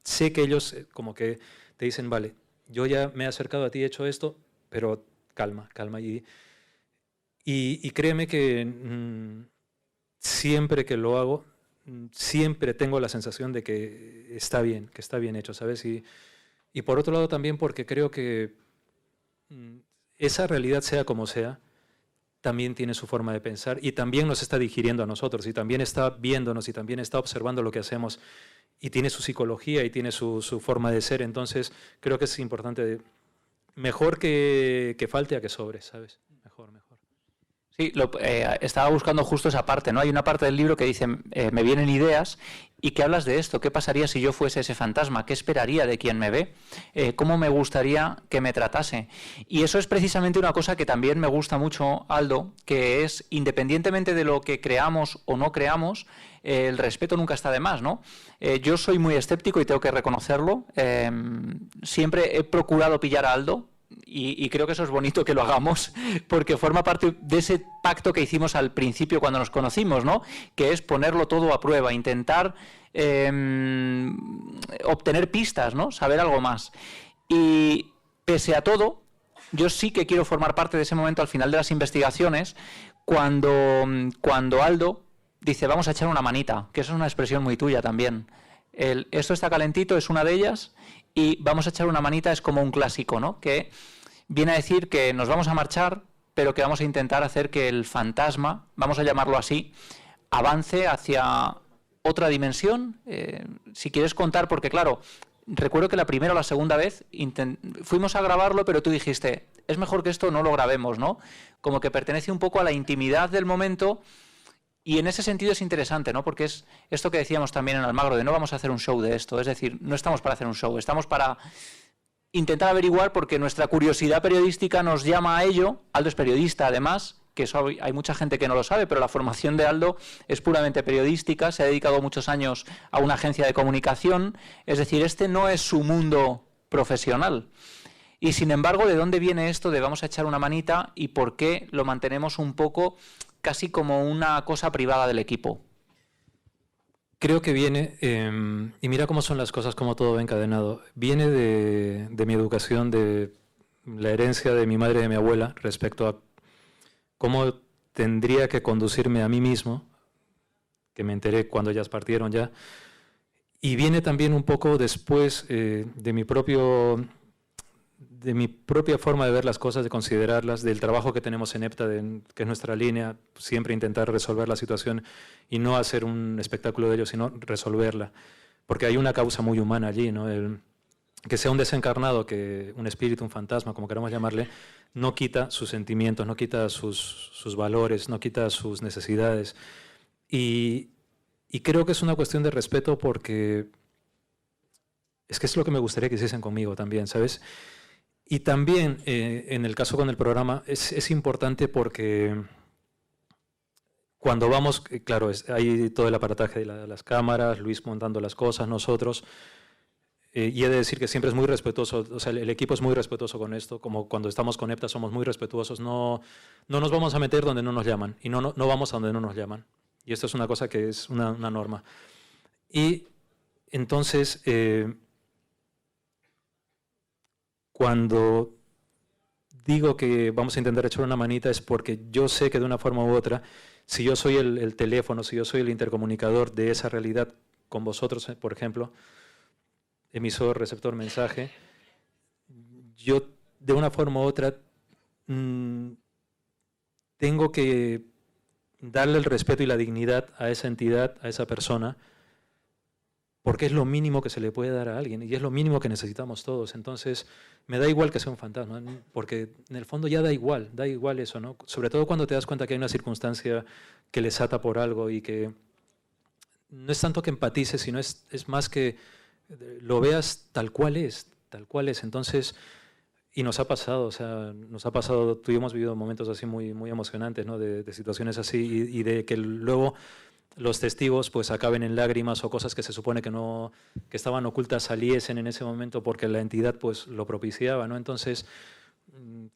sé que ellos como que te dicen, vale, yo ya me he acercado a ti, he hecho esto, pero calma, calma. Y créeme que siempre que lo hago, siempre tengo la sensación de que está bien hecho, ¿sabes? Y por otro lado también porque creo que esa realidad, sea como sea, también tiene su forma de pensar y también nos está digiriendo a nosotros y también está viéndonos y también está observando lo que hacemos y tiene su psicología y tiene su forma de ser. Entonces creo que es importante, mejor que falte a que sobre, ¿sabes? Mejor. Sí, estaba buscando justo esa parte, ¿no? Hay una parte del libro que dice, me vienen ideas, y que hablas de esto. ¿Qué pasaría si yo fuese ese fantasma? ¿Qué esperaría de quien me ve? ¿Cómo me gustaría que me tratase? Y eso es precisamente una cosa que también me gusta mucho, Aldo, que es, independientemente de lo que creamos o no creamos, el respeto nunca está de más, ¿no? Yo soy muy escéptico y tengo que reconocerlo. Siempre he procurado pillar a Aldo, y creo que eso es bonito que lo hagamos, porque forma parte de ese pacto que hicimos al principio cuando nos conocimos, ¿no? Que es ponerlo todo a prueba, intentar obtener pistas, ¿no? Saber algo más. Y pese a todo, yo sí que quiero formar parte de ese momento al final de las investigaciones, cuando Aldo dice, vamos a echar una manita, que eso es una expresión muy tuya también. Esto está calentito, es una de ellas, y vamos a echar una manita, es como un clásico, ¿no? Que viene a decir que nos vamos a marchar, pero que vamos a intentar hacer que el fantasma, vamos a llamarlo así, avance hacia otra dimensión. Si quieres contar, porque claro, recuerdo que la primera o la segunda vez fuimos a grabarlo, pero tú dijiste, es mejor que esto no lo grabemos, ¿no? Como que pertenece un poco a la intimidad del momento. Y en ese sentido es interesante, ¿no? Porque es esto que decíamos también en Almagro, de no vamos a hacer un show de esto. Es decir, no estamos para hacer un show, estamos para intentar averiguar, porque nuestra curiosidad periodística nos llama a ello. Aldo es periodista, además, que eso hay mucha gente que no lo sabe, pero la formación de Aldo es puramente periodística, se ha dedicado muchos años a una agencia de comunicación. Es decir, este no es su mundo profesional. Y sin embargo, ¿de dónde viene esto de vamos a echar una manita y por qué lo mantenemos un poco casi como una cosa privada del equipo? Creo que viene, y mira cómo son las cosas, cómo todo va encadenado, viene de mi educación, de la herencia de mi madre y de mi abuela respecto a cómo tendría que conducirme a mí mismo, que me enteré cuando ellas partieron ya, y viene también un poco después de mi propia forma de ver las cosas, de considerarlas, del trabajo que tenemos en EPTA, que es nuestra línea, siempre intentar resolver la situación y no hacer un espectáculo de ello, sino resolverla. Porque hay una causa muy humana allí, ¿no? Que sea un desencarnado, que un espíritu, un fantasma, como queramos llamarle, no quita sus sentimientos, no quita sus valores, no quita sus necesidades. Y creo que es una cuestión de respeto, porque es que es lo que me gustaría que hiciesen conmigo también, ¿sabes? Y también, en el caso con el programa, es importante porque cuando vamos, claro, hay todo el aparataje de las cámaras, Luis montando las cosas, nosotros, y he de decir que siempre es muy respetuoso, o sea, el equipo es muy respetuoso con esto, como cuando estamos con EPTA somos muy respetuosos, no nos vamos a meter donde no nos llaman, y no vamos a donde no nos llaman. Y esto es una cosa que es una norma. Y entonces, cuando digo que vamos a intentar echar una manita es porque yo sé que de una forma u otra, si yo soy el teléfono, si yo soy el intercomunicador de esa realidad con vosotros, por ejemplo, emisor, receptor, mensaje, yo de una forma u otra tengo que darle el respeto y la dignidad a esa entidad, a esa persona, porque es lo mínimo que se le puede dar a alguien y es lo mínimo que necesitamos todos. Entonces, me da igual que sea un fantasma, porque en el fondo ya da igual eso, ¿no? Sobre todo cuando te das cuenta que hay una circunstancia que les ata por algo y que no es tanto que empatices, sino es más que lo veas tal cual es. Entonces, y nos ha pasado, tú y hemos vivido momentos así muy, muy emocionantes, ¿no? De situaciones así y de que luego los testigos pues acaben en lágrimas o cosas que se supone que estaban ocultas saliesen en ese momento porque la entidad pues lo propiciaba, ¿no? Entonces,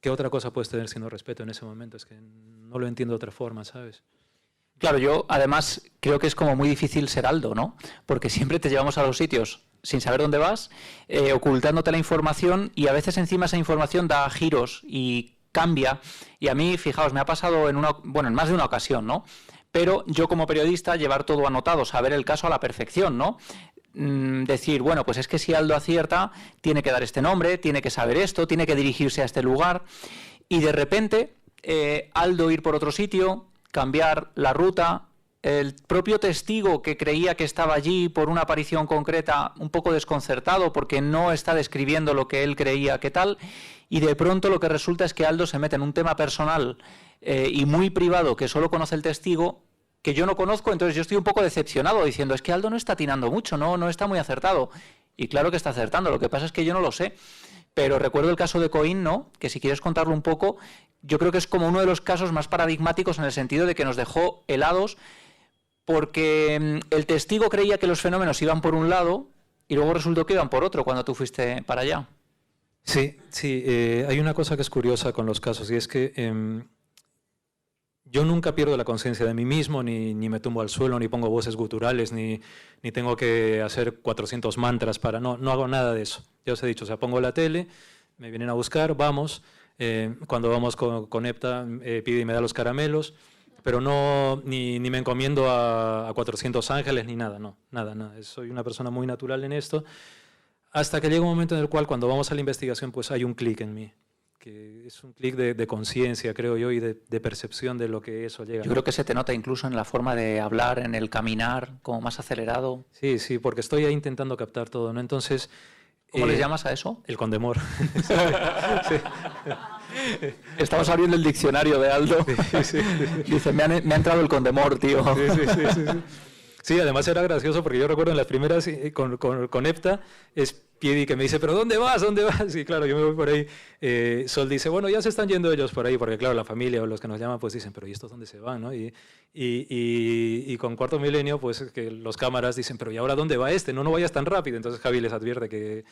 ¿qué otra cosa puedes tener sino respeto en ese momento? Es que no lo entiendo de otra forma, ¿sabes? Claro, yo además creo que es como muy difícil ser Aldo, ¿no? Porque siempre te llevamos a los sitios sin saber dónde vas, ocultándote la información, y a veces encima esa información da giros y cambia. Y a mí, fijaos, me ha pasado en más de una ocasión, ¿no? Pero yo como periodista llevar todo anotado, saber el caso a la perfección, ¿no? Decir, bueno, pues es que si Aldo acierta, tiene que dar este nombre, tiene que saber esto, tiene que dirigirse a este lugar, y de repente Aldo ir por otro sitio, cambiar la ruta, el propio testigo que creía que estaba allí por una aparición concreta, un poco desconcertado porque no está describiendo lo que él creía que tal, y de pronto lo que resulta es que Aldo se mete en un tema personal y muy privado que solo conoce el testigo, que yo no conozco. Entonces yo estoy un poco decepcionado diciendo, es que Aldo no está atinando mucho, no está muy acertado. Y claro que está acertando, lo que pasa es que yo no lo sé. Pero recuerdo el caso de Coín, ¿no? Que si quieres contarlo un poco, yo creo que es como uno de los casos más paradigmáticos en el sentido de que nos dejó helados, porque el testigo creía que los fenómenos iban por un lado y luego resultó que iban por otro cuando tú fuiste para allá. Sí, hay una cosa que es curiosa con los casos, y es que yo nunca pierdo la conciencia de mí mismo, ni me tumbo al suelo, ni pongo voces guturales, ni tengo que hacer 400 mantras no hago nada de eso. Ya os he dicho, pongo la tele, me vienen a buscar, vamos, cuando vamos con EPTA pide y me da los caramelos, pero ni me encomiendo a 400 ángeles ni nada, nada. Soy una persona muy natural en esto, hasta que llega un momento en el cual cuando vamos a la investigación pues hay un clic en mí, que es un clic de conciencia, creo yo, y de percepción de lo que eso llega. Yo creo que se te nota incluso en la forma de hablar, en el caminar, como más acelerado. Sí, sí, porque estoy ahí intentando captar todo, ¿no? Entonces... ¿Cómo les llamas a eso? El condemor. Sí, sí. Estamos abriendo el diccionario de Aldo. Sí, sí, sí. Dice, me ha entrado el condemor, tío. Sí, sí, sí, sí, sí. Sí, además era gracioso porque yo recuerdo en las primeras con Epta, es Piedi que me dice, ¿pero dónde vas? ¿Dónde vas? Y claro, yo me voy por ahí. Sol dice, bueno, ya se están yendo ellos por ahí, porque claro, la familia o los que nos llaman pues dicen, ¿pero y estos dónde se van? ¿No? Y con Cuarto Milenio, pues que los cámaras dicen, ¿pero y ahora dónde va este? No, no vayas tan rápido. Entonces Javi les advierte que...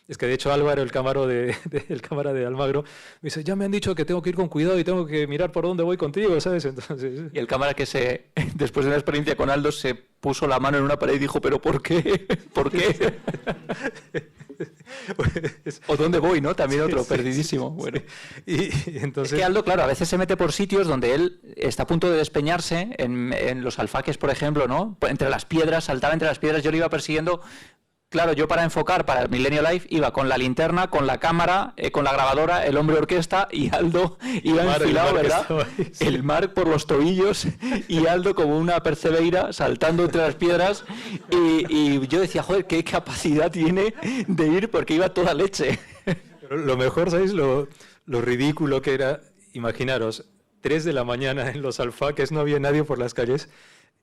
Es que de hecho Álvaro, el cámara de Almagro, me dice, ya me han dicho que tengo que ir con cuidado y tengo que mirar por dónde voy contigo, ¿sabes? Entonces... Y el cámara que después de la experiencia con Aldo, se puso la mano en una pared y dijo, ¿pero por qué? ¿Por qué? ¿O dónde voy, no? También otro, perdidísimo. Sí. Bueno. Y entonces... Es que Aldo, claro, a veces se mete por sitios donde él está a punto de despeñarse, en los alfaques, por ejemplo, ¿no? Entre las piedras, saltaba entre las piedras, yo le iba persiguiendo. Claro, yo para enfocar para el Milenio Live iba con la linterna, con la cámara, con la grabadora, el hombre orquesta y Aldo iba enfilado, ¿verdad? Ahí, sí. El mar por los tobillos y Aldo como una percebeira saltando entre las piedras y yo decía, joder, qué capacidad tiene de ir porque iba toda leche. Pero lo mejor, ¿sabéis? Lo ridículo que era, imaginaros, 3 de la mañana en los alfaques, no había nadie por las calles.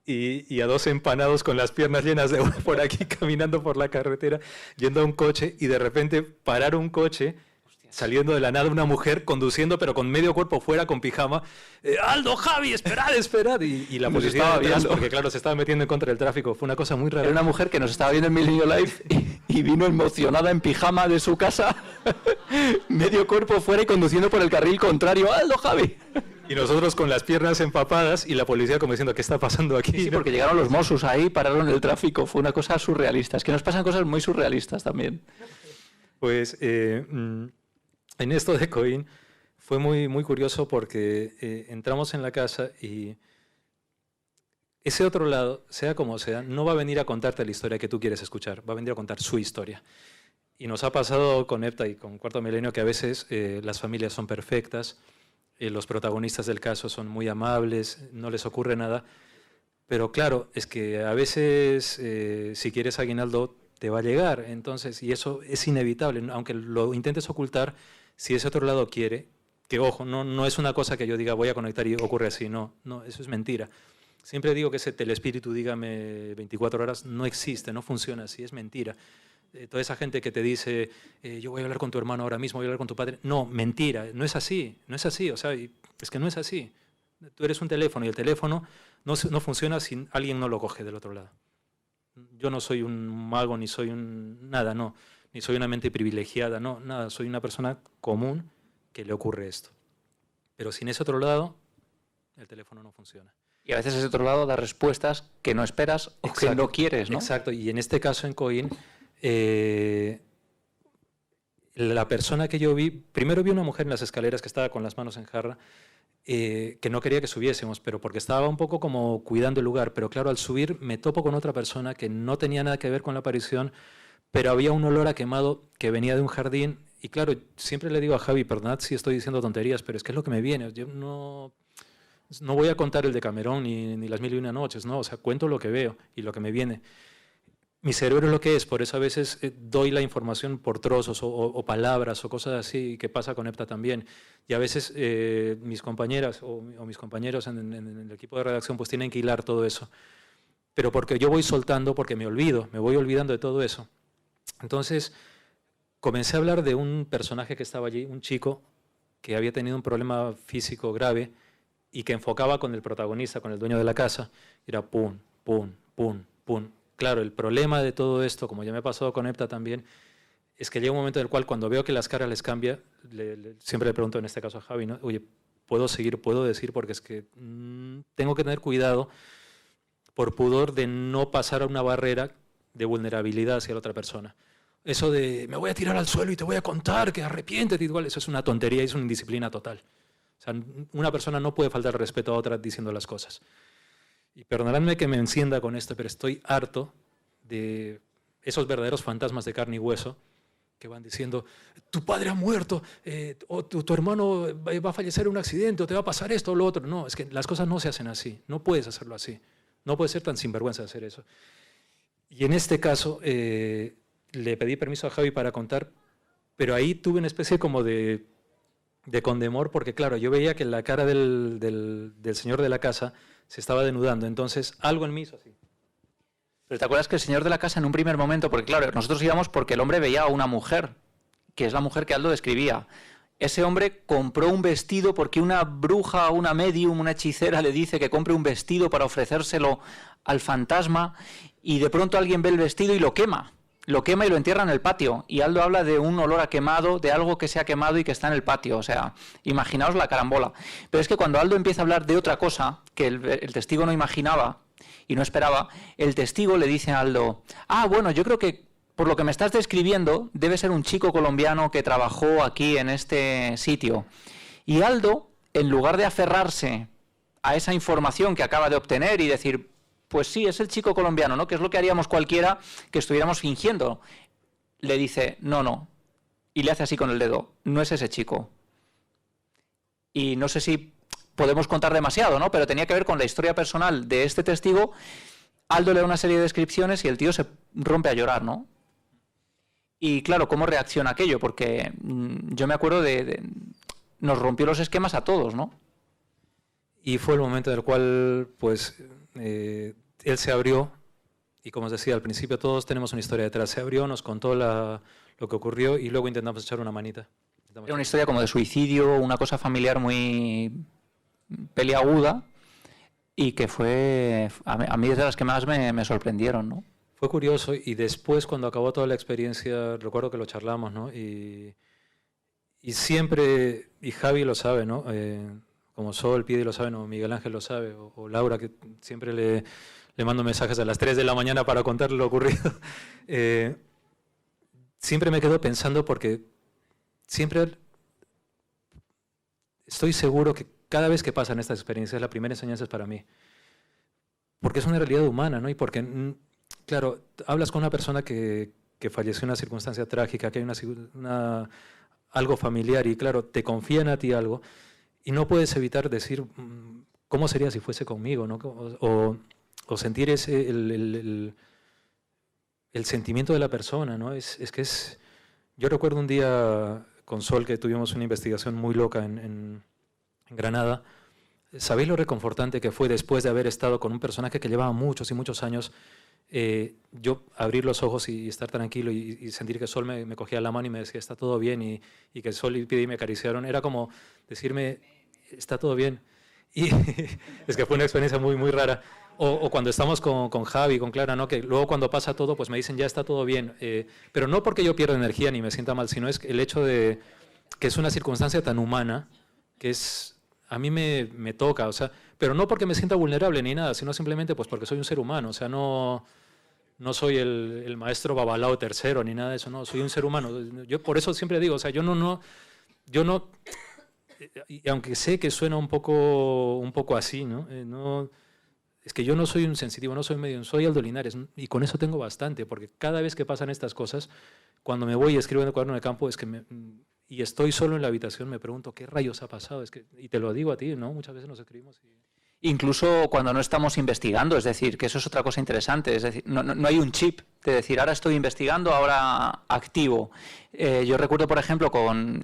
Y a 2 empanados con las piernas llenas de agua por aquí caminando por la carretera, yendo a un coche y de repente parar un coche, saliendo de la nada una mujer conduciendo pero con medio cuerpo fuera, con pijama. Aldo, Javi, esperad, esperad. Y la policía estaba viendo, porque claro, se estaba metiendo en contra del tráfico. Fue una cosa muy rara. Era una mujer que nos estaba viendo en Milenio Live y vino emocionada en pijama de su casa, medio cuerpo fuera y conduciendo por el carril contrario. Aldo, Javi. Y nosotros con las piernas empapadas y la policía como diciendo, ¿qué está pasando aquí? Sí, porque llegaron los Mossos ahí, pararon el tráfico. Fue una cosa surrealista. Es que nos pasan cosas muy surrealistas también. Pues en esto de Coín fue muy, muy curioso porque entramos en la casa y ese otro lado, sea como sea, no va a venir a contarte la historia que tú quieres escuchar, va a venir a contar su historia. Y nos ha pasado con Epta y con Cuarto Milenio que a veces las familias son perfectas, los protagonistas del caso son muy amables, no les ocurre nada, pero claro, es que a veces si quieres aguinaldo te va a llegar, entonces, y eso es inevitable, aunque lo intentes ocultar, si ese otro lado quiere, que ojo, no es una cosa que yo diga voy a conectar y ocurre así, no, eso es mentira. Siempre digo que ese telespíritu, dígame 24 horas, no existe, no funciona así, es mentira. Toda esa gente que te dice, yo voy a hablar con tu hermano ahora mismo, voy a hablar con tu padre. No, mentira, no es así, o sea, es que no es así. Tú eres un teléfono y el teléfono no funciona si alguien no lo coge del otro lado. Yo no soy un mago, ni soy nada, no, ni soy una mente privilegiada, no, nada, soy una persona común que le ocurre esto. Pero sin ese otro lado, el teléfono no funciona. Y a veces ese otro lado da respuestas que no esperas o que no quieres, ¿no? Exacto, y en este caso en Coín, la persona que yo vi, primero vi una mujer en las escaleras que estaba con las manos en jarra, que no quería que subiésemos, pero porque estaba un poco como cuidando el lugar, pero claro, al subir me topo con otra persona que no tenía nada que ver con la aparición, pero había un olor a quemado que venía de un jardín, y claro, siempre le digo a Javi, perdonad si estoy diciendo tonterías, pero es que es lo que me viene, yo no voy a contar el de Camerón ni las 1001 noches, no, o sea, cuento lo que veo y lo que me viene. Mi cerebro es lo que es, por eso a veces doy la información por trozos o palabras o cosas así, que pasa con Epta también. Y a veces mis compañeras o mis compañeros en el equipo de redacción pues tienen que hilar todo eso. Pero porque yo voy soltando, porque me voy olvidando de todo eso. Entonces comencé a hablar de un personaje que estaba allí, un chico que había tenido un problema físico grave y que enfocaba con el protagonista, con el dueño de la casa, y era pum, pum, pum, pum. Claro, el problema de todo esto, como ya me ha pasado con Epta también, es que llega un momento en el cual cuando veo que las caras les cambia, siempre le pregunto en este caso a Javi, ¿no? Oye, ¿puedo seguir? ¿Puedo decir? Porque es que tengo que tener cuidado por pudor de no pasar a una barrera de vulnerabilidad hacia la otra persona. Eso de me voy a tirar al suelo y te voy a contar que arrepiéntete, igual, eso es una tontería y es una indisciplina total. O sea, una persona no puede faltar respeto a otra diciendo las cosas. Y perdonadme que me encienda con esto, pero estoy harto de esos verdaderos fantasmas de carne y hueso que van diciendo, tu padre ha muerto, o tu hermano va a fallecer en un accidente, o te va a pasar esto o lo otro. No, es que las cosas no se hacen así, no puedes hacerlo así, no puedes ser tan sinvergüenza de hacer eso. Y en este caso le pedí permiso a Javi para contar, pero ahí tuve una especie como de condemor, porque claro, yo veía que la cara del señor de la casa se estaba denudando, entonces algo en mí hizo así. Pero ¿te acuerdas que el señor de la casa en un primer momento, porque claro, nosotros íbamos porque el hombre veía a una mujer, que es la mujer que Aldo describía. Ese hombre compró un vestido porque una bruja, una medium, una hechicera le dice que compre un vestido para ofrecérselo al fantasma y de pronto alguien ve el vestido y lo quema y lo entierra en el patio. Y Aldo habla de un olor a quemado, de algo que se ha quemado y que está en el patio. O sea, imaginaos la carambola. Pero es que cuando Aldo empieza a hablar de otra cosa que el testigo no imaginaba y no esperaba, el testigo le dice a Aldo, bueno, yo creo que por lo que me estás describiendo, debe ser un chico colombiano que trabajó aquí en este sitio. Y Aldo, en lugar de aferrarse a esa información que acaba de obtener y decir, pues sí, es el chico colombiano, ¿no? Que es lo que haríamos cualquiera que estuviéramos fingiendo, le dice, no. Y le hace así con el dedo, no es ese chico. Y no sé si podemos contar demasiado, ¿no? Pero tenía que ver con la historia personal de este testigo. Aldo le da una serie de descripciones y el tío se rompe a llorar, ¿no? Y claro, ¿cómo reacciona aquello? Porque yo me acuerdo nos rompió los esquemas a todos, ¿no? Y fue el momento en el cual, pues, él se abrió, y como os decía, al principio todos tenemos una historia detrás. Se abrió, nos contó lo que ocurrió y luego intentamos echar una manita. Era una historia como de suicidio, una cosa familiar muy peliaguda y que fue, a mí es de las que más me sorprendieron, ¿no? Fue curioso y después cuando acabó toda la experiencia, recuerdo que lo charlamos, ¿no? Y siempre, y Javi lo sabe, ¿no? Como Sol, Pidi lo sabe, ¿no? Miguel Ángel lo sabe, o Laura, que siempre le mando mensajes a las 3 de la mañana para contarle lo ocurrido. Siempre me quedo pensando porque siempre estoy seguro que cada vez que pasan estas experiencias, la primera enseñanza es para mí. Porque es una realidad humana, ¿no? Y porque... Claro, hablas con una persona que falleció en una circunstancia trágica, que hay algo familiar y claro, te confían a ti algo y no puedes evitar decir cómo sería si fuese conmigo, ¿no? O sentir el sentimiento de la persona, ¿no? Yo recuerdo un día con Sol que tuvimos una investigación muy loca en Granada. ¿Sabéis lo reconfortante que fue después de haber estado con un personaje que llevaba muchos y muchos años? Yo abrir los ojos y estar tranquilo y sentir que Sol me cogía la mano y me decía, está todo bien, y que Sol y Pidi me acariciaron, era como decirme, está todo bien. Y es que fue una experiencia muy, muy rara. O cuando estamos con Javi, con Clara, ¿no? Que luego cuando pasa todo, pues me dicen, ya está todo bien. Pero no porque yo pierda energía ni me sienta mal, sino es el hecho de que es una circunstancia tan humana que a mí me toca, o sea, pero no porque me sienta vulnerable ni nada, sino simplemente pues porque soy un ser humano, o sea, no soy el maestro Babalao tercero ni nada de eso, no, soy un ser humano. Yo por eso siempre digo, o sea, yo no, y aunque sé que suena un poco así, ¿no? Es que yo no soy un sensitivo, no soy medium, soy Aldo Linares, y con eso tengo bastante, porque cada vez que pasan estas cosas, cuando me voy y escribo en el cuaderno de campo, y estoy solo en la habitación, me pregunto, ¿qué rayos ha pasado? Y te lo digo a ti, ¿no? Muchas veces nos escribimos Incluso cuando no estamos investigando, es decir, que eso es otra cosa interesante, es decir, no hay un chip de decir, ahora estoy investigando, ahora activo. Yo recuerdo, por ejemplo,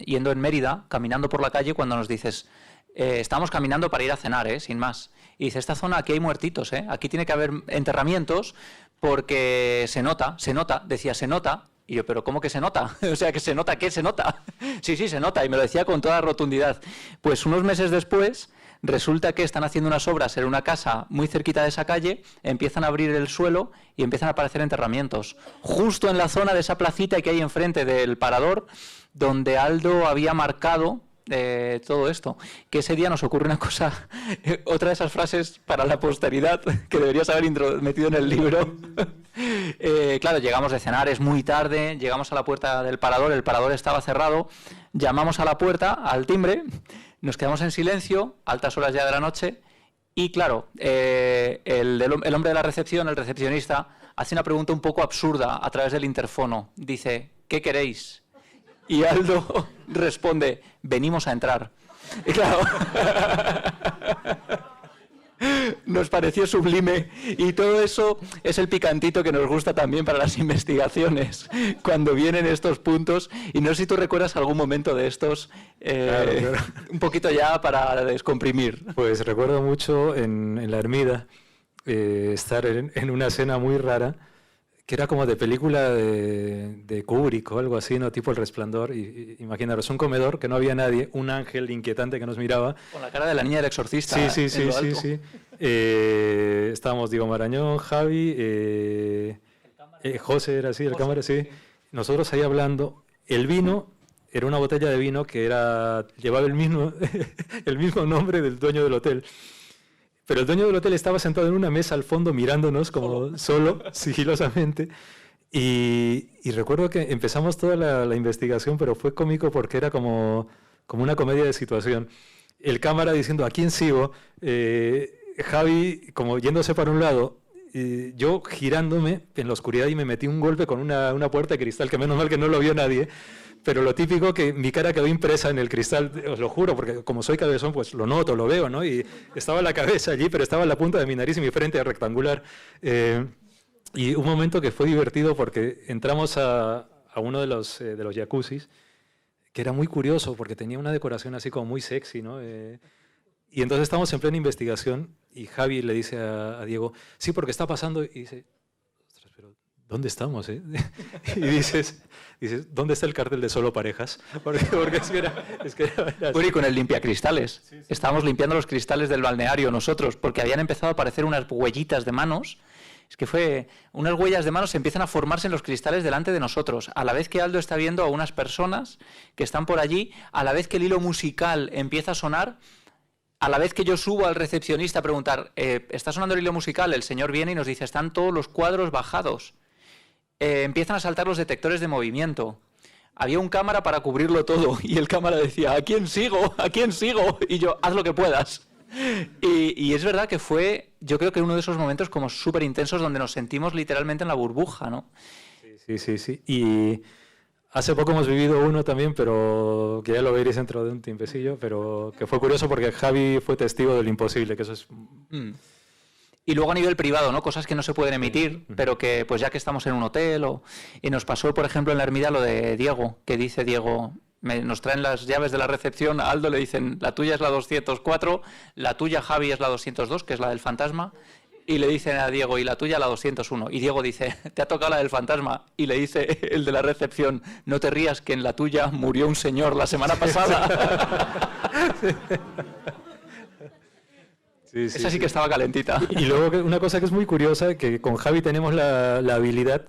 yendo en Mérida, caminando por la calle, cuando nos dices, estamos caminando para ir a cenar, sin más. Y dice, esta zona aquí hay muertitos, aquí tiene que haber enterramientos porque se nota, decía, se nota. Y yo, ¿pero cómo que se nota? O sea, ¿que se nota? ¿Qué se nota? Sí, se nota, y me lo decía con toda rotundidad. Pues unos meses después, resulta que están haciendo unas obras en una casa muy cerquita de esa calle, empiezan a abrir el suelo y empiezan a aparecer enterramientos. Justo en la zona de esa placita que hay enfrente del parador, donde Aldo había marcado todo esto. Que ese día nos ocurre una cosa, otra de esas frases para la posteridad que deberías haber metido en el libro. Claro, llegamos de cenar, es muy tarde, llegamos a la puerta del parador, el parador estaba cerrado, llamamos a la puerta, al timbre, nos quedamos en silencio, altas horas ya de la noche, y claro, el hombre de la recepción, el recepcionista, hace una pregunta un poco absurda a través del interfono. Dice, ¿qué queréis? Y Aldo responde, venimos a entrar. Y claro, nos pareció sublime y todo eso es el picantito que nos gusta también para las investigaciones, cuando vienen estos puntos. Y no sé si tú recuerdas algún momento de estos, Claro. un poquito ya para descomprimir. Pues recuerdo mucho en la Ermida estar en una escena muy rara, que era como de película de Kubrick o algo así, ¿no? Tipo El Resplandor. Imaginaros, un comedor que no había nadie, un ángel inquietante que nos miraba. Con la cara de la niña del exorcista. Sí. Estábamos Diego Marañón, Javi, José era así, el cámara, sí. Nosotros ahí hablando. El vino era una botella de vino que llevaba el mismo nombre del dueño del hotel. Pero el dueño del hotel estaba sentado en una mesa al fondo mirándonos como solo, sigilosamente. Y recuerdo que empezamos toda la investigación, pero fue cómico porque era como una comedia de situación. El cámara diciendo, ¿a quién sigo? Javi como yéndose para un lado, yo girándome en la oscuridad y me metí un golpe con una puerta de cristal, que menos mal que no lo vio nadie. Pero lo típico que mi cara quedó impresa en el cristal, os lo juro, porque como soy cabezón, pues lo noto, lo veo, ¿no? Y estaba la cabeza allí, pero estaba la punta de mi nariz y mi frente rectangular. Y un momento que fue divertido porque entramos a uno de los jacuzzis, que era muy curioso porque tenía una decoración así como muy sexy, ¿no? Y entonces estamos en plena investigación y Javi le dice a Diego, sí, porque está pasando, y dice, ostras, pero ¿dónde estamos? Y dices, ¿dónde está el cartel de solo parejas? Porque es que era así. Bueno, y con el limpiacristales. Sí. Estábamos limpiando los cristales del balneario nosotros, porque habían empezado a aparecer unas huellitas de manos. Es que fue unas huellas de manos, empiezan a formarse en los cristales delante de nosotros, a la vez que Aldo está viendo a unas personas que están por allí, a la vez que el hilo musical empieza a sonar, a la vez que yo subo al recepcionista a preguntar, ¿está sonando el hilo musical? El señor viene y nos dice, están todos los cuadros bajados. Empiezan a saltar los detectores de movimiento. Había un cámara para cubrirlo todo y el cámara decía, ¿a quién sigo? ¿A quién sigo? Y yo, haz lo que puedas. Y es verdad que fue, yo creo que uno de esos momentos como súper intensos donde nos sentimos literalmente en la burbuja, ¿no? Sí. Y hace poco hemos vivido uno también, pero que ya lo veréis dentro de un tiempecillo, pero que fue curioso porque Javi fue testigo del imposible, que eso es... Y luego a nivel privado, ¿no? Cosas que no se pueden emitir, pero que pues ya que estamos en un hotel y nos pasó, por ejemplo, en la Ermida lo de Diego, que dice Diego, nos traen las llaves de la recepción, a Aldo le dicen, la tuya es la 204, la tuya, Javi, es la 202, que es la del fantasma, y le dicen a Diego, y la tuya la 201. Y Diego dice, te ha tocado la del fantasma, y le dice el de la recepción, no te rías que en la tuya murió un señor la semana pasada. Esa sí que estaba calentita. Y luego una cosa que es muy curiosa, que con Javi tenemos la habilidad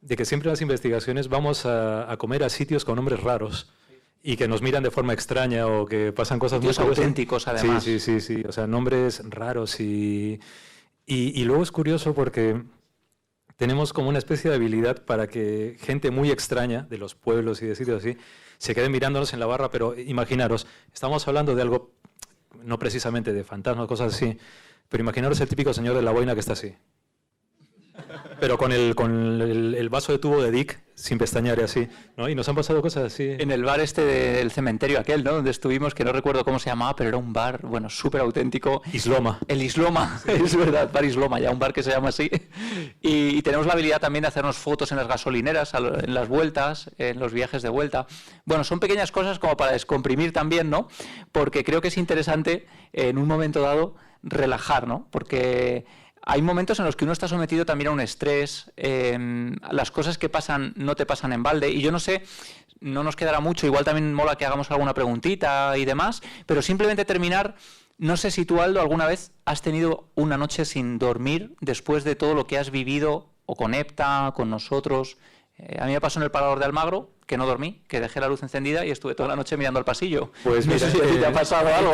de que siempre en las investigaciones vamos a comer a sitios con nombres raros y que nos miran de forma extraña o que pasan cosas muy auténticos, además. Sí. O sea, nombres raros y luego es curioso porque tenemos como una especie de habilidad para que gente muy extraña de los pueblos y de sitios así se quede mirándonos en la barra, pero imaginaros, estamos hablando de algo, no precisamente de fantasmas, cosas así, pero imaginaros el típico señor de la boina que está así. Pero con el vaso de tubo de Dick, sin pestañear y así, ¿no? Y nos han pasado cosas así. En el bar este del cementerio aquel, ¿no? Donde estuvimos, que no recuerdo cómo se llamaba, pero era un bar, bueno, súper auténtico. Isloma. El Isloma, sí. Es verdad, bar Isloma, ya un bar que se llama así. Y tenemos la habilidad también de hacernos fotos en las gasolineras, en las vueltas, en los viajes de vuelta. Bueno, son pequeñas cosas como para descomprimir también, ¿no? Porque creo que es interesante, en un momento dado, relajar, ¿no? Porque hay momentos en los que uno está sometido también a un estrés, las cosas que pasan no te pasan en balde, y yo no sé, no nos quedará mucho, igual también mola que hagamos alguna preguntita y demás, pero simplemente terminar, no sé si tú, Aldo, alguna vez has tenido una noche sin dormir después de todo lo que has vivido, o con Epta, con nosotros. A mí me pasó en el Parador de Almagro, que no dormí, que dejé la luz encendida y estuve toda la noche mirando al pasillo. Pues no sé si a ti te ha pasado algo.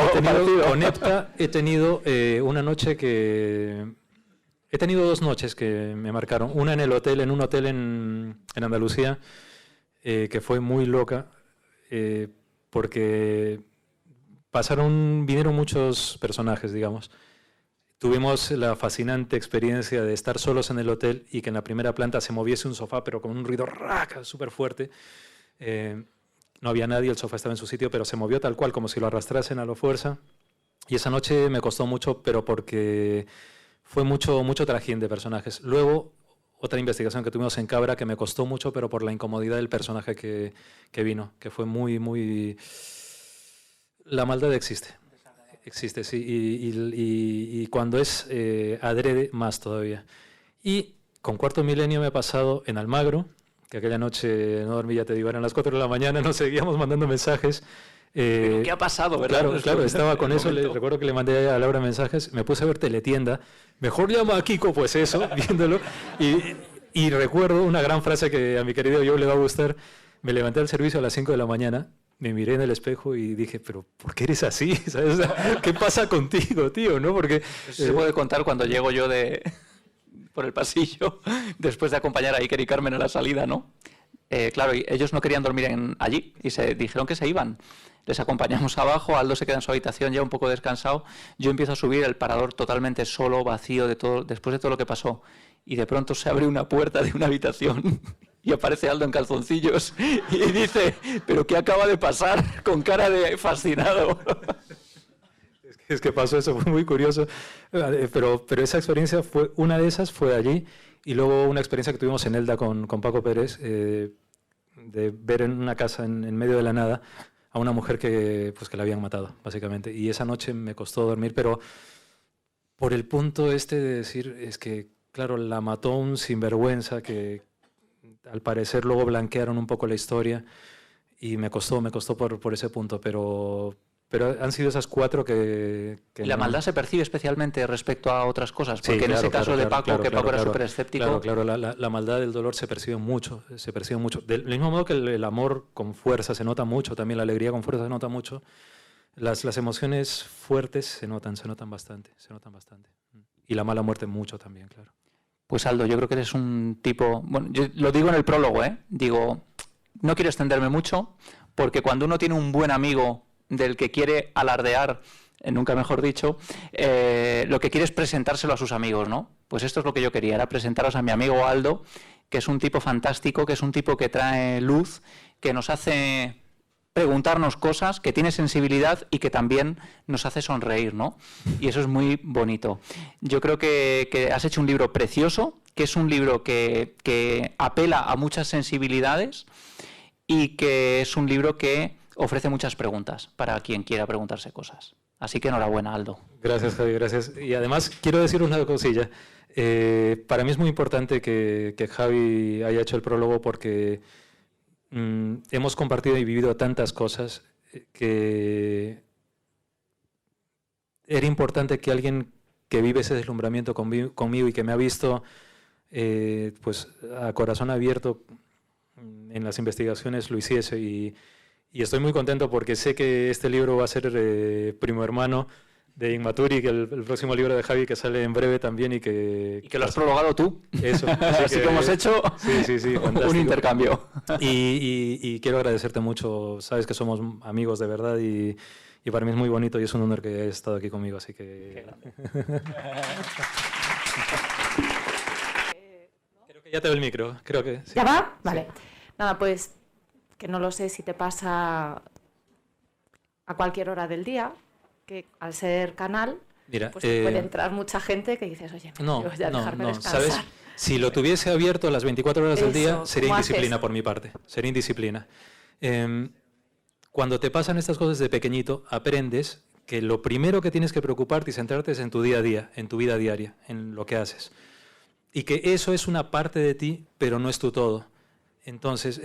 Con Epta he tenido una noche que... He tenido 2 noches que me marcaron. Una en un hotel en Andalucía, que fue muy loca, porque vinieron muchos personajes, digamos. Tuvimos la fascinante experiencia de estar solos en el hotel y que en la primera planta se moviese un sofá, pero con un ruido súper fuerte. no había nadie, el sofá estaba en su sitio, pero se movió tal cual, como si lo arrastrasen a la fuerza. Y esa noche me costó mucho, pero porque fue mucho trajín de personajes. Luego, otra investigación que tuvimos en Cabra que me costó mucho, pero por la incomodidad del personaje que vino, que fue muy... La maldad existe. Existe, sí. Y cuando es adrede, más todavía. Y con Cuarto Milenio me ha pasado en Almagro, que aquella noche no dormí, ya te digo, eran las 4 de la mañana, nos seguíamos mandando mensajes. ¿Pero qué ha pasado, verdad? Claro, estaba con eso, recuerdo que le mandé a Laura mensajes, me puse a ver Teletienda, mejor llama a Kiko, pues eso, viéndolo, y recuerdo una gran frase que a mi querido yo le va a gustar, me levanté al servicio a las 5 de la mañana, me miré en el espejo y dije, pero ¿por qué eres así? ¿Sabes? ¿Qué pasa contigo, tío? ¿No? Porque, eso se puede contar cuando llego yo por el pasillo, después de acompañar a Iker y Carmen a la salida, ¿no? Claro, ellos no querían dormir allí y se dijeron que se iban. Les acompañamos abajo, Aldo se queda en su habitación ya un poco descansado, yo empiezo a subir el parador totalmente solo, vacío, después de todo lo que pasó, y de pronto se abre una puerta de una habitación y aparece Aldo en calzoncillos y dice, ¿pero qué acaba de pasar? Con cara de fascinado. Es que pasó eso, fue muy curioso, pero esa experiencia una de esas fue allí, y luego una experiencia que tuvimos en Elda con Paco Pérez, de ver en una casa en medio de la nada a una mujer que la habían matado, básicamente. Y esa noche me costó dormir, pero por el punto de decir, es que, claro, la mató un sinvergüenza que al parecer luego blanquearon un poco la historia, y me costó por ese punto, pero han sido esas 4 que ¿La maldad se percibe especialmente respecto a otras cosas? Porque sí, en ese caso de Paco, Paco era súper escéptico. Claro, la maldad del dolor se percibe mucho, Del mismo modo que el amor con fuerza se nota mucho, también la alegría con fuerza se nota mucho. Las emociones fuertes se notan bastante. Y la mala muerte mucho también, claro. Pues Aldo, yo creo que eres un tipo... Bueno, yo lo digo en el prólogo, Digo, no quiero extenderme mucho, porque cuando uno tiene un buen amigo del que quiere alardear, nunca mejor dicho, lo que quiere es presentárselo a sus amigos, ¿no? Pues esto es lo que yo quería, era presentaros a mi amigo Aldo, que es un tipo fantástico, que es un tipo que trae luz, que nos hace preguntarnos cosas, que tiene sensibilidad y que también nos hace sonreír, ¿no? Y eso es muy bonito. Yo creo que has hecho un libro precioso, que es un libro que apela a muchas sensibilidades y que es un libro que ofrece muchas preguntas para quien quiera preguntarse cosas. Así que enhorabuena, Aldo. Gracias, Javi, gracias. Y además quiero decir una cosilla. Para mí es muy importante que Javi haya hecho el prólogo, porque hemos compartido y vivido tantas cosas que era importante que alguien que vive ese deslumbramiento conmigo y que me ha visto pues a corazón abierto en las investigaciones lo hiciese, y estoy muy contento porque sé que este libro va a ser primo hermano de Inmaturi, que el próximo libro de Javi, que sale en breve también, y que lo has prologado tú. Eso. Así que hemos hecho un intercambio. Y quiero agradecerte mucho. Sabes que somos amigos de verdad, y para mí es muy bonito y es un honor que hayas estado aquí conmigo. Así que... Creo que ya te veo el micro. Creo que sí. ¿Ya va? Vale. Sí. Nada, pues que no lo sé si te pasa a cualquier hora del día, que al ser canal, mira, pues puede entrar mucha gente que dices, oye, pues ya dejarme descansar. ¿Sabes? Si lo tuviese abierto las 24 horas del día, sería indisciplina por mi parte. Sería indisciplina. Cuando te pasan estas cosas de pequeñito, aprendes que lo primero que tienes que preocuparte y centrarte es en tu día a día, en tu vida diaria, en lo que haces. Y que eso es una parte de ti, pero no es tu todo. Entonces,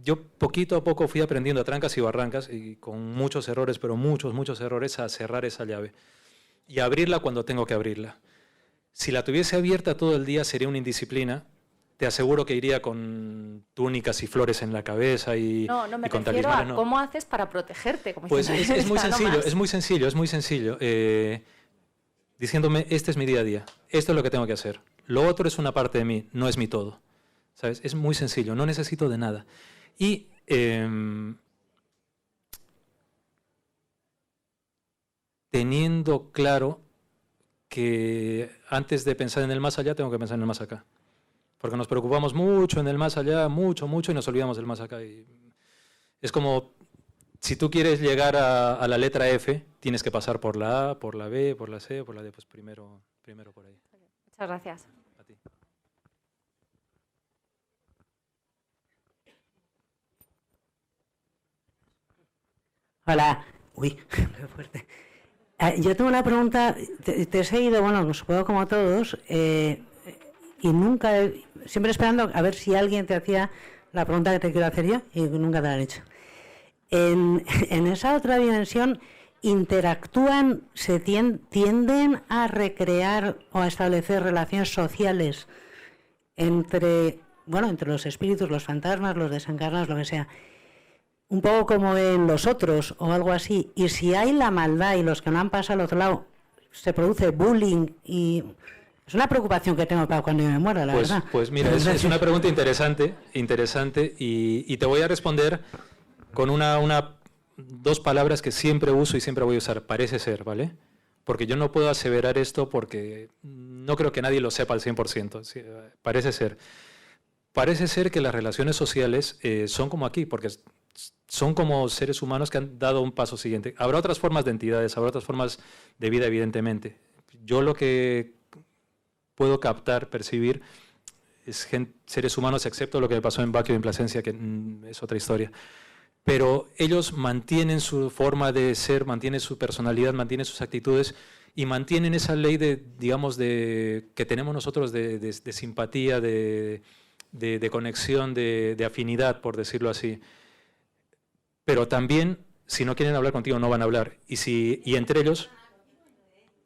yo poquito a poco fui aprendiendo a trancas y barrancas, y con muchos errores, pero muchos errores, a cerrar esa llave y a abrirla cuando tengo que abrirla. Si la tuviese abierta todo el día sería una indisciplina. Te aseguro que iría con túnicas y flores en la cabeza y no me refiero a cómo haces para protegerte. Como pues es muy sencillo, diciéndome, este es mi día a día, esto es lo que tengo que hacer. Lo otro es una parte de mí, no es mi todo. ¿Sabes? Es muy sencillo, no necesito de nada. Y teniendo claro que antes de pensar en el más allá, tengo que pensar en el más acá. Porque nos preocupamos mucho en el más allá, mucho, y nos olvidamos del más acá. Y Es como, si tú quieres llegar a la letra F, tienes que pasar por la A, por la B, por la C, por la D, pues primero por ahí. Muchas gracias. A ti. Hola. Uy, qué fuerte. Yo tengo una pregunta. Te he seguido, bueno, supongo como todos, y nunca, siempre esperando a ver si alguien te hacía la pregunta que te quiero hacer yo, y nunca te la han hecho. En esa otra dimensión, ¿interactúan, tienden a recrear o a establecer relaciones sociales entre los espíritus, los fantasmas, los desencarnados, lo que sea? Un poco como en Los Otros o algo así. Y si hay la maldad y los que no han pasado al otro lado, se produce bullying, y es una preocupación que tengo para cuando yo me muera, la verdad. Pues mira, es una pregunta interesante y te voy a responder con dos palabras que siempre uso y siempre voy a usar. Parece ser, ¿vale? Porque yo no puedo aseverar esto porque no creo que nadie lo sepa al 100%. Sí, parece ser. Parece ser que las relaciones sociales son como aquí, porque son como seres humanos que han dado un paso siguiente. Habrá otras formas de entidades, habrá otras formas de vida, evidentemente. Yo lo que puedo captar, percibir, es seres humanos, excepto lo que me pasó en Baquio y en Plasencia, que es otra historia. Pero ellos mantienen su forma de ser, mantienen su personalidad, mantienen sus actitudes y mantienen esa ley que tenemos nosotros de simpatía, de conexión, de afinidad, por decirlo así. Pero también, si no quieren hablar contigo, no van a hablar. Y entre ellos,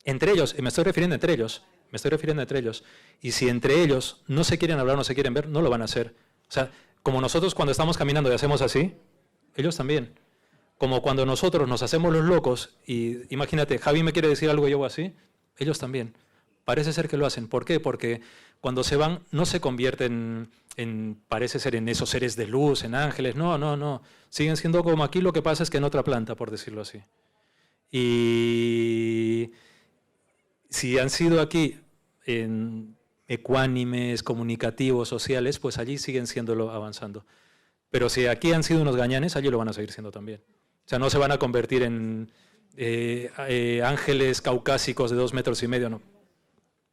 me estoy refiriendo entre ellos. Y si entre ellos no se quieren hablar, no se quieren ver, no lo van a hacer. O sea, como nosotros cuando estamos caminando y hacemos así, ellos también. Como cuando nosotros nos hacemos los locos, y imagínate, Javi me quiere decir algo y yo hago así, ellos también. Parece ser que lo hacen. ¿Por qué? Porque cuando se van no se convierten parece ser en esos seres de luz, en ángeles. No. Siguen siendo como aquí, lo que pasa es que en otra planta, por decirlo así. Y si han sido aquí ecuánimes, comunicativos, sociales, pues allí siguen siéndolo avanzando. Pero si aquí han sido unos gañanes, allí lo van a seguir siendo también. O sea, no se van a convertir en ángeles caucásicos de 2,5 metros, no.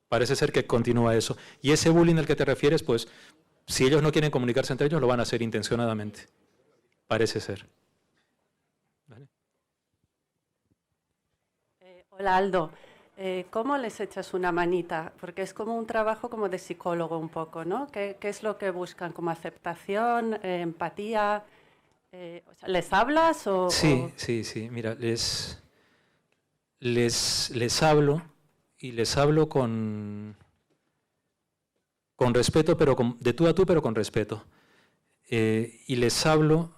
Parece ser que continúa eso. Y ese bullying al que te refieres, pues, si ellos no quieren comunicarse entre ellos, lo van a hacer intencionadamente. Parece ser. ¿Vale? Hola, Aldo. ¿Cómo les echas una manita? Porque es como un trabajo como de psicólogo un poco, ¿no? ¿Qué es lo que buscan? ¿Como aceptación, empatía? O sea, ¿les hablas o...? Sí. Mira, les hablo, y les hablo con respeto, pero de tú a tú, pero con respeto. Y les hablo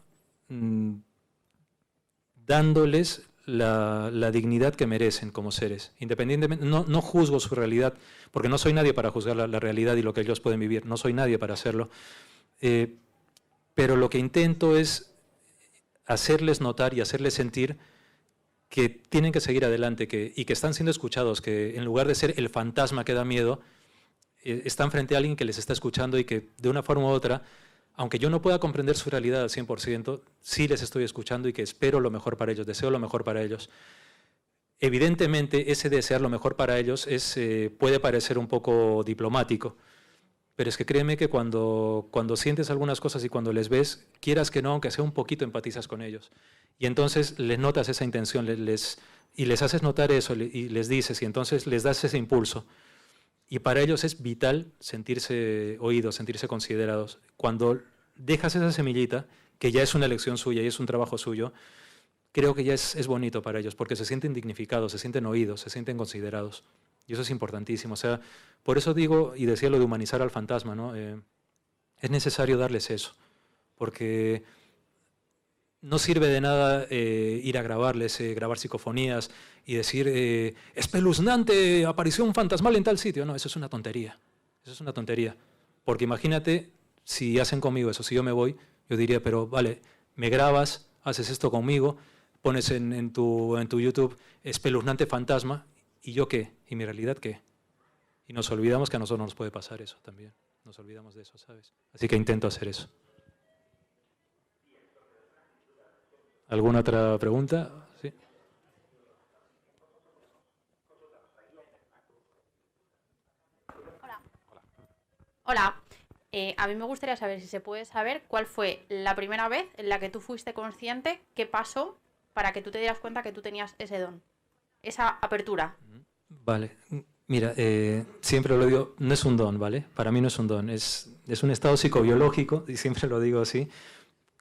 dándoles la dignidad que merecen como seres. Independientemente, no juzgo su realidad, porque no soy nadie para juzgar la realidad y lo que ellos pueden vivir. No soy nadie para hacerlo. Pero lo que intento es hacerles notar y hacerles sentir que tienen que seguir adelante y que están siendo escuchados, que en lugar de ser el fantasma que da miedo, están frente a alguien que les está escuchando y que de una forma u otra, aunque yo no pueda comprender su realidad al 100%, sí les estoy escuchando y que espero lo mejor para ellos, deseo lo mejor para ellos. Evidentemente, ese desear lo mejor para ellos puede parecer un poco diplomático, pero es que créeme que cuando sientes algunas cosas y cuando les ves, quieras que no, aunque sea un poquito, empatizas con ellos. Y entonces les notas esa intención y les haces notar eso y les dices y entonces les das ese impulso. Y para ellos es vital sentirse oídos, sentirse considerados. Cuando dejas esa semillita, que ya es una elección suya y es un trabajo suyo, creo que ya es bonito para ellos, porque se sienten dignificados, se sienten oídos, se sienten considerados. Y eso es importantísimo. O sea, por eso digo, y decía lo de humanizar al fantasma, ¿no? Es necesario darles eso, porque no sirve de nada ir a grabarles, grabar psicofonías y decir, espeluznante aparición fantasmal en tal sitio. No, eso es una tontería. Eso es una tontería. Porque imagínate, si hacen conmigo eso, si yo me voy, yo diría, pero vale, me grabas, haces esto conmigo, pones en tu YouTube espeluznante fantasma, ¿y yo qué? ¿Y mi realidad qué? Y nos olvidamos que a nosotros nos puede pasar eso también. Nos olvidamos de eso, ¿sabes? Así que intento hacer eso. ¿Alguna otra pregunta? Sí. Hola. A mí me gustaría saber si se puede saber cuál fue la primera vez en la que tú fuiste consciente, qué pasó para que tú te dieras cuenta que tú tenías ese don, esa apertura. Vale. Mira, siempre lo digo, no es un don, ¿vale? Para mí no es un don, es un estado psicobiológico, y siempre lo digo así,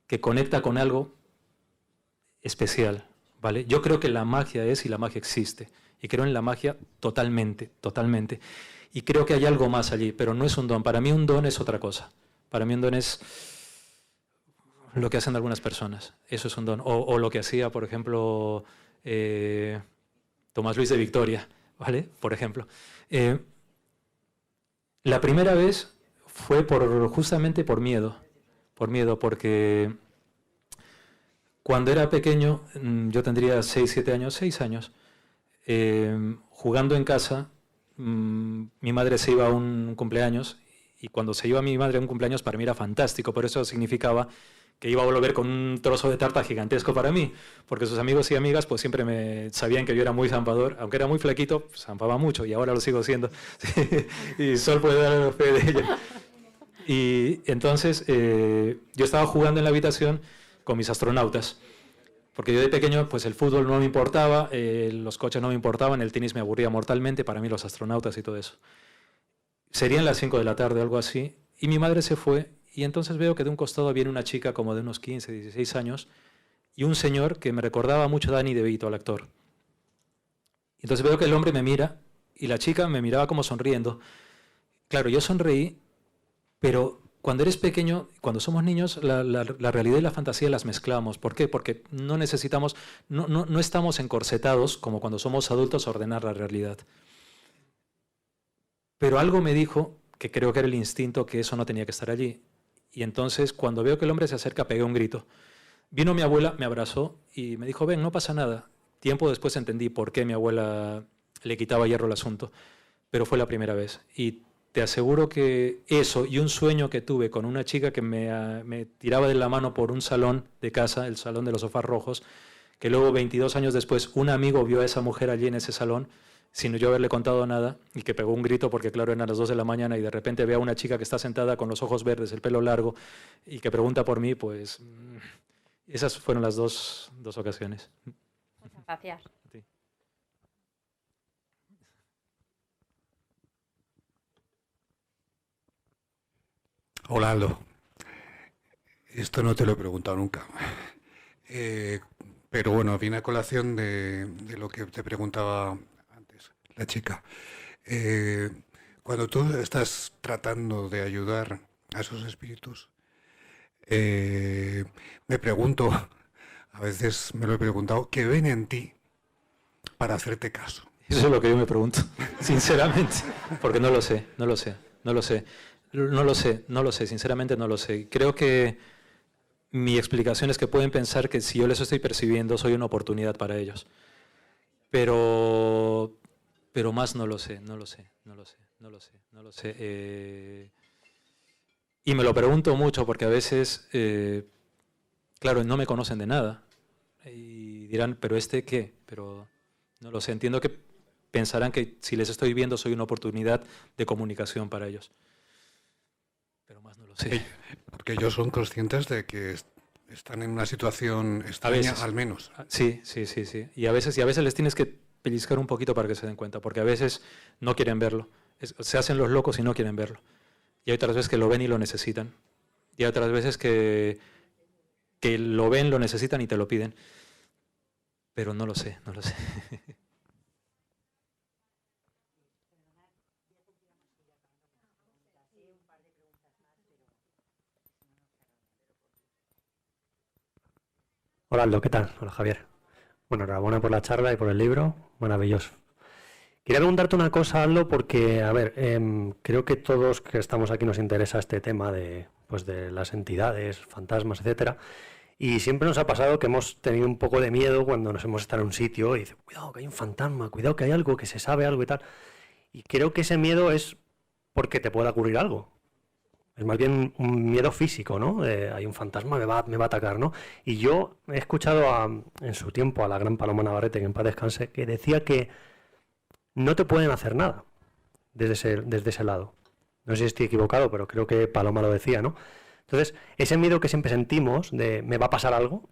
que conecta con algo especial, ¿vale? Yo creo que la magia es y la magia existe, y creo en la magia totalmente, totalmente. Y creo que hay algo más allí, pero no es un don. Para mí un don es otra cosa. Para mí un don es lo que hacen algunas personas. Eso es un don. O lo que hacía, por ejemplo, Tomás Luis de Victoria, ¿vale? Por ejemplo. La primera vez fue justamente por miedo. Por miedo, porque cuando era pequeño, yo tendría 6 años, jugando en casa, mi madre se iba a un cumpleaños, y cuando se iba mi madre a un cumpleaños para mí era fantástico, por eso significaba que iba a volver con un trozo de tarta gigantesco para mí, porque sus amigos y amigas pues siempre me sabían que yo era muy zampador, aunque era muy flaquito, zampaba mucho, y ahora lo sigo siendo, y Sol puede dar fe de ello. Y entonces yo estaba jugando en la habitación con mis astronautas, porque yo de pequeño pues el fútbol no me importaba, los coches no me importaban, el tenis me aburría mortalmente, para mí los astronautas y todo eso. Serían las 5 de la tarde, algo así, y mi madre se fue, y entonces veo que de un costado viene una chica como de unos 15, 16 años, y un señor que me recordaba mucho a Danny DeVito, al actor. Entonces veo que el hombre me mira, y la chica me miraba como sonriendo. Claro, yo sonreí, pero cuando eres pequeño, cuando somos niños, la realidad y la fantasía las mezclamos. ¿Por qué? Porque no necesitamos, no estamos encorsetados como cuando somos adultos a ordenar la realidad. Pero algo me dijo, que creo que era el instinto, que eso no tenía que estar allí. Y entonces, cuando veo que el hombre se acerca, pegué un grito. Vino mi abuela, me abrazó y me dijo, ven, no pasa nada. Tiempo después entendí por qué mi abuela le quitaba hierro al asunto, pero fue la primera vez. Y te aseguro que eso y un sueño que tuve con una chica que me tiraba de la mano por un salón de casa, el salón de los sofás rojos, que luego 22 años después un amigo vio a esa mujer allí en ese salón, sin yo haberle contado nada, y que pegó un grito porque claro, eran las 2 de la mañana y de repente ve a una chica que está sentada con los ojos verdes, el pelo largo, y que pregunta por mí, pues esas fueron las dos ocasiones. Muchas gracias. Sí. Hola, Aldo. Esto no te lo he preguntado nunca. Pero bueno, viene a colación de lo que te preguntaba antes, la chica. Cuando tú estás tratando de ayudar a esos espíritus, me pregunto, a veces me lo he preguntado, ¿qué ven en ti para hacerte caso? Eso es lo que yo me pregunto, sinceramente, porque no lo sé, sinceramente no lo sé. Creo que mi explicación es que pueden pensar que si yo les estoy percibiendo soy una oportunidad para ellos. Pero más no lo sé. Y me lo pregunto mucho porque a veces, claro, no me conocen de nada. Y dirán, ¿pero este qué? Pero no lo sé, entiendo que pensarán que si les estoy viendo soy una oportunidad de comunicación para ellos. Pero más no lo sé. Porque ellos son conscientes de que están en una situación extraña, al menos. Sí. Y a veces les tienes que pellizcar un poquito para que se den cuenta, porque a veces no quieren verlo. Se hacen los locos y no quieren verlo. Y hay otras veces que lo ven y lo necesitan. Y hay otras veces que lo ven, lo necesitan y te lo piden. Pero no lo sé. Hola Aldo, ¿qué tal? Hola Javier. Bueno, enhorabuena por la charla y por el libro, maravilloso. Quería preguntarte una cosa, Aldo, porque, a ver, creo que todos que estamos aquí nos interesa este tema de las entidades, fantasmas, etcétera, y siempre nos ha pasado que hemos tenido un poco de miedo cuando nos hemos estado en un sitio y dice, cuidado que hay un fantasma, cuidado que hay algo, que se sabe algo y tal. Y creo que ese miedo es porque te pueda ocurrir algo. Es más bien un miedo físico, ¿no? Hay un fantasma, me va a atacar, ¿no? Y yo he escuchado en su tiempo a la gran Paloma Navarrete, que en paz descanse, que decía que no te pueden hacer nada desde ese lado. No sé si estoy equivocado, pero creo que Paloma lo decía, ¿no? Entonces, ese miedo que siempre sentimos de me va a pasar algo,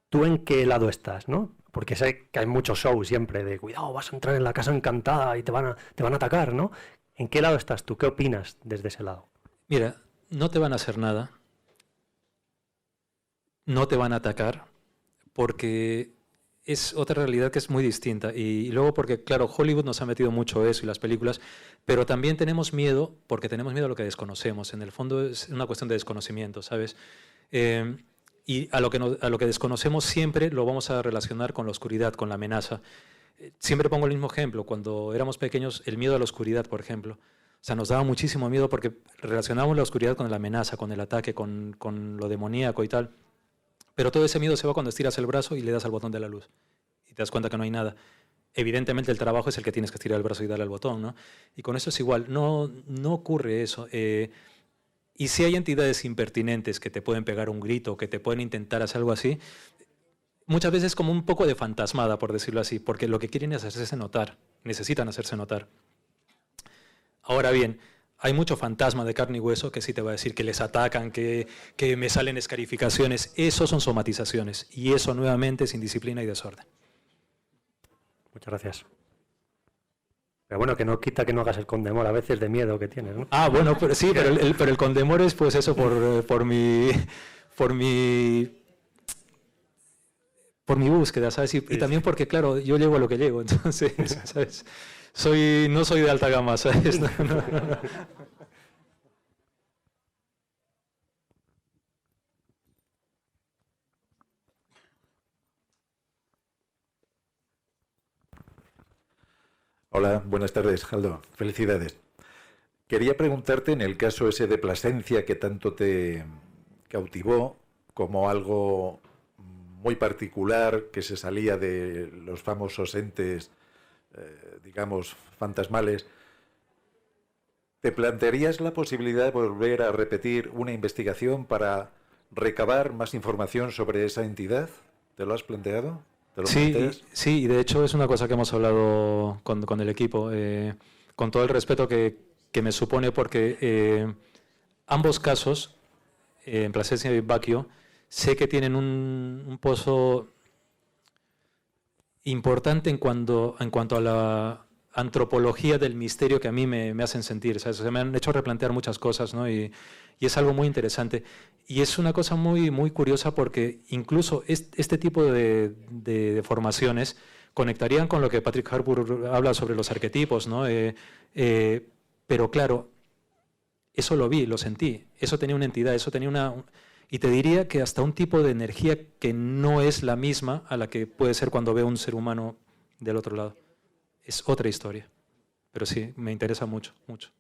¿tú en qué lado estás, no? Porque sé que hay muchos shows siempre de cuidado, vas a entrar en la casa encantada y te van a atacar, ¿no? ¿En qué lado estás tú? ¿Qué opinas desde ese lado? Mira, no te van a hacer nada, no te van a atacar, porque es otra realidad que es muy distinta. Y luego porque, claro, Hollywood nos ha metido mucho eso y las películas, pero también tenemos miedo, porque tenemos miedo a lo que desconocemos. En el fondo es una cuestión de desconocimiento, ¿sabes? Y a lo que desconocemos siempre lo vamos a relacionar con la oscuridad, con la amenaza. Siempre pongo el mismo ejemplo. Cuando éramos pequeños, el miedo a la oscuridad, por ejemplo. O sea, nos daba muchísimo miedo porque relacionábamos la oscuridad con la amenaza, con el ataque, con lo demoníaco y tal. Pero todo ese miedo se va cuando estiras el brazo y le das al botón de la luz. Y te das cuenta que no hay nada. Evidentemente el trabajo es el que tienes que estirar el brazo y darle al botón, ¿no? Y con eso es igual. No ocurre eso. Y si hay entidades impertinentes que te pueden pegar un grito, que te pueden intentar hacer algo así, muchas veces como un poco de fantasmada, por decirlo así, porque lo que quieren es hacerse notar. Necesitan hacerse notar. Ahora bien, hay mucho fantasma de carne y hueso que sí te va a decir que les atacan, que me salen escarificaciones. Eso son somatizaciones y eso nuevamente es indisciplina y desorden. Muchas gracias. Pero bueno, que no quita que no hagas el condemor a veces de miedo que tienes, ¿no? Ah, bueno, pero sí, pero el condemor es pues eso por mi búsqueda, ¿sabes? Y también porque, claro, yo llego a lo que llego, entonces, ¿sabes? No soy de alta gama, ¿sabes? No. Hola, buenas tardes, Aldo. Felicidades. Quería preguntarte, en el caso ese de Plasencia que tanto te cautivó como algo muy particular que se salía de los famosos entes, digamos, fantasmales, ¿te plantearías la posibilidad de volver a repetir una investigación para recabar más información sobre esa entidad? ¿Te lo has planteado? Sí, y de hecho es una cosa que hemos hablado con el equipo, con todo el respeto que me supone, porque ambos casos, en Plasencia y Baquio, sé que tienen un pozo importante en cuanto a la antropología del misterio que a mí me hacen sentir, ¿sabes? O sea, me han hecho replantear muchas cosas, ¿no? Y es algo muy interesante. Y es una cosa muy, muy curiosa porque incluso este tipo de formaciones conectarían con lo que Patrick Harpur habla sobre los arquetipos, ¿no? Pero claro, eso lo vi, lo sentí, eso tenía una entidad, eso tenía una... Y te diría que hasta un tipo de energía que no es la misma a la que puede ser cuando veo un ser humano del otro lado. Es otra historia. Pero sí, me interesa mucho, mucho.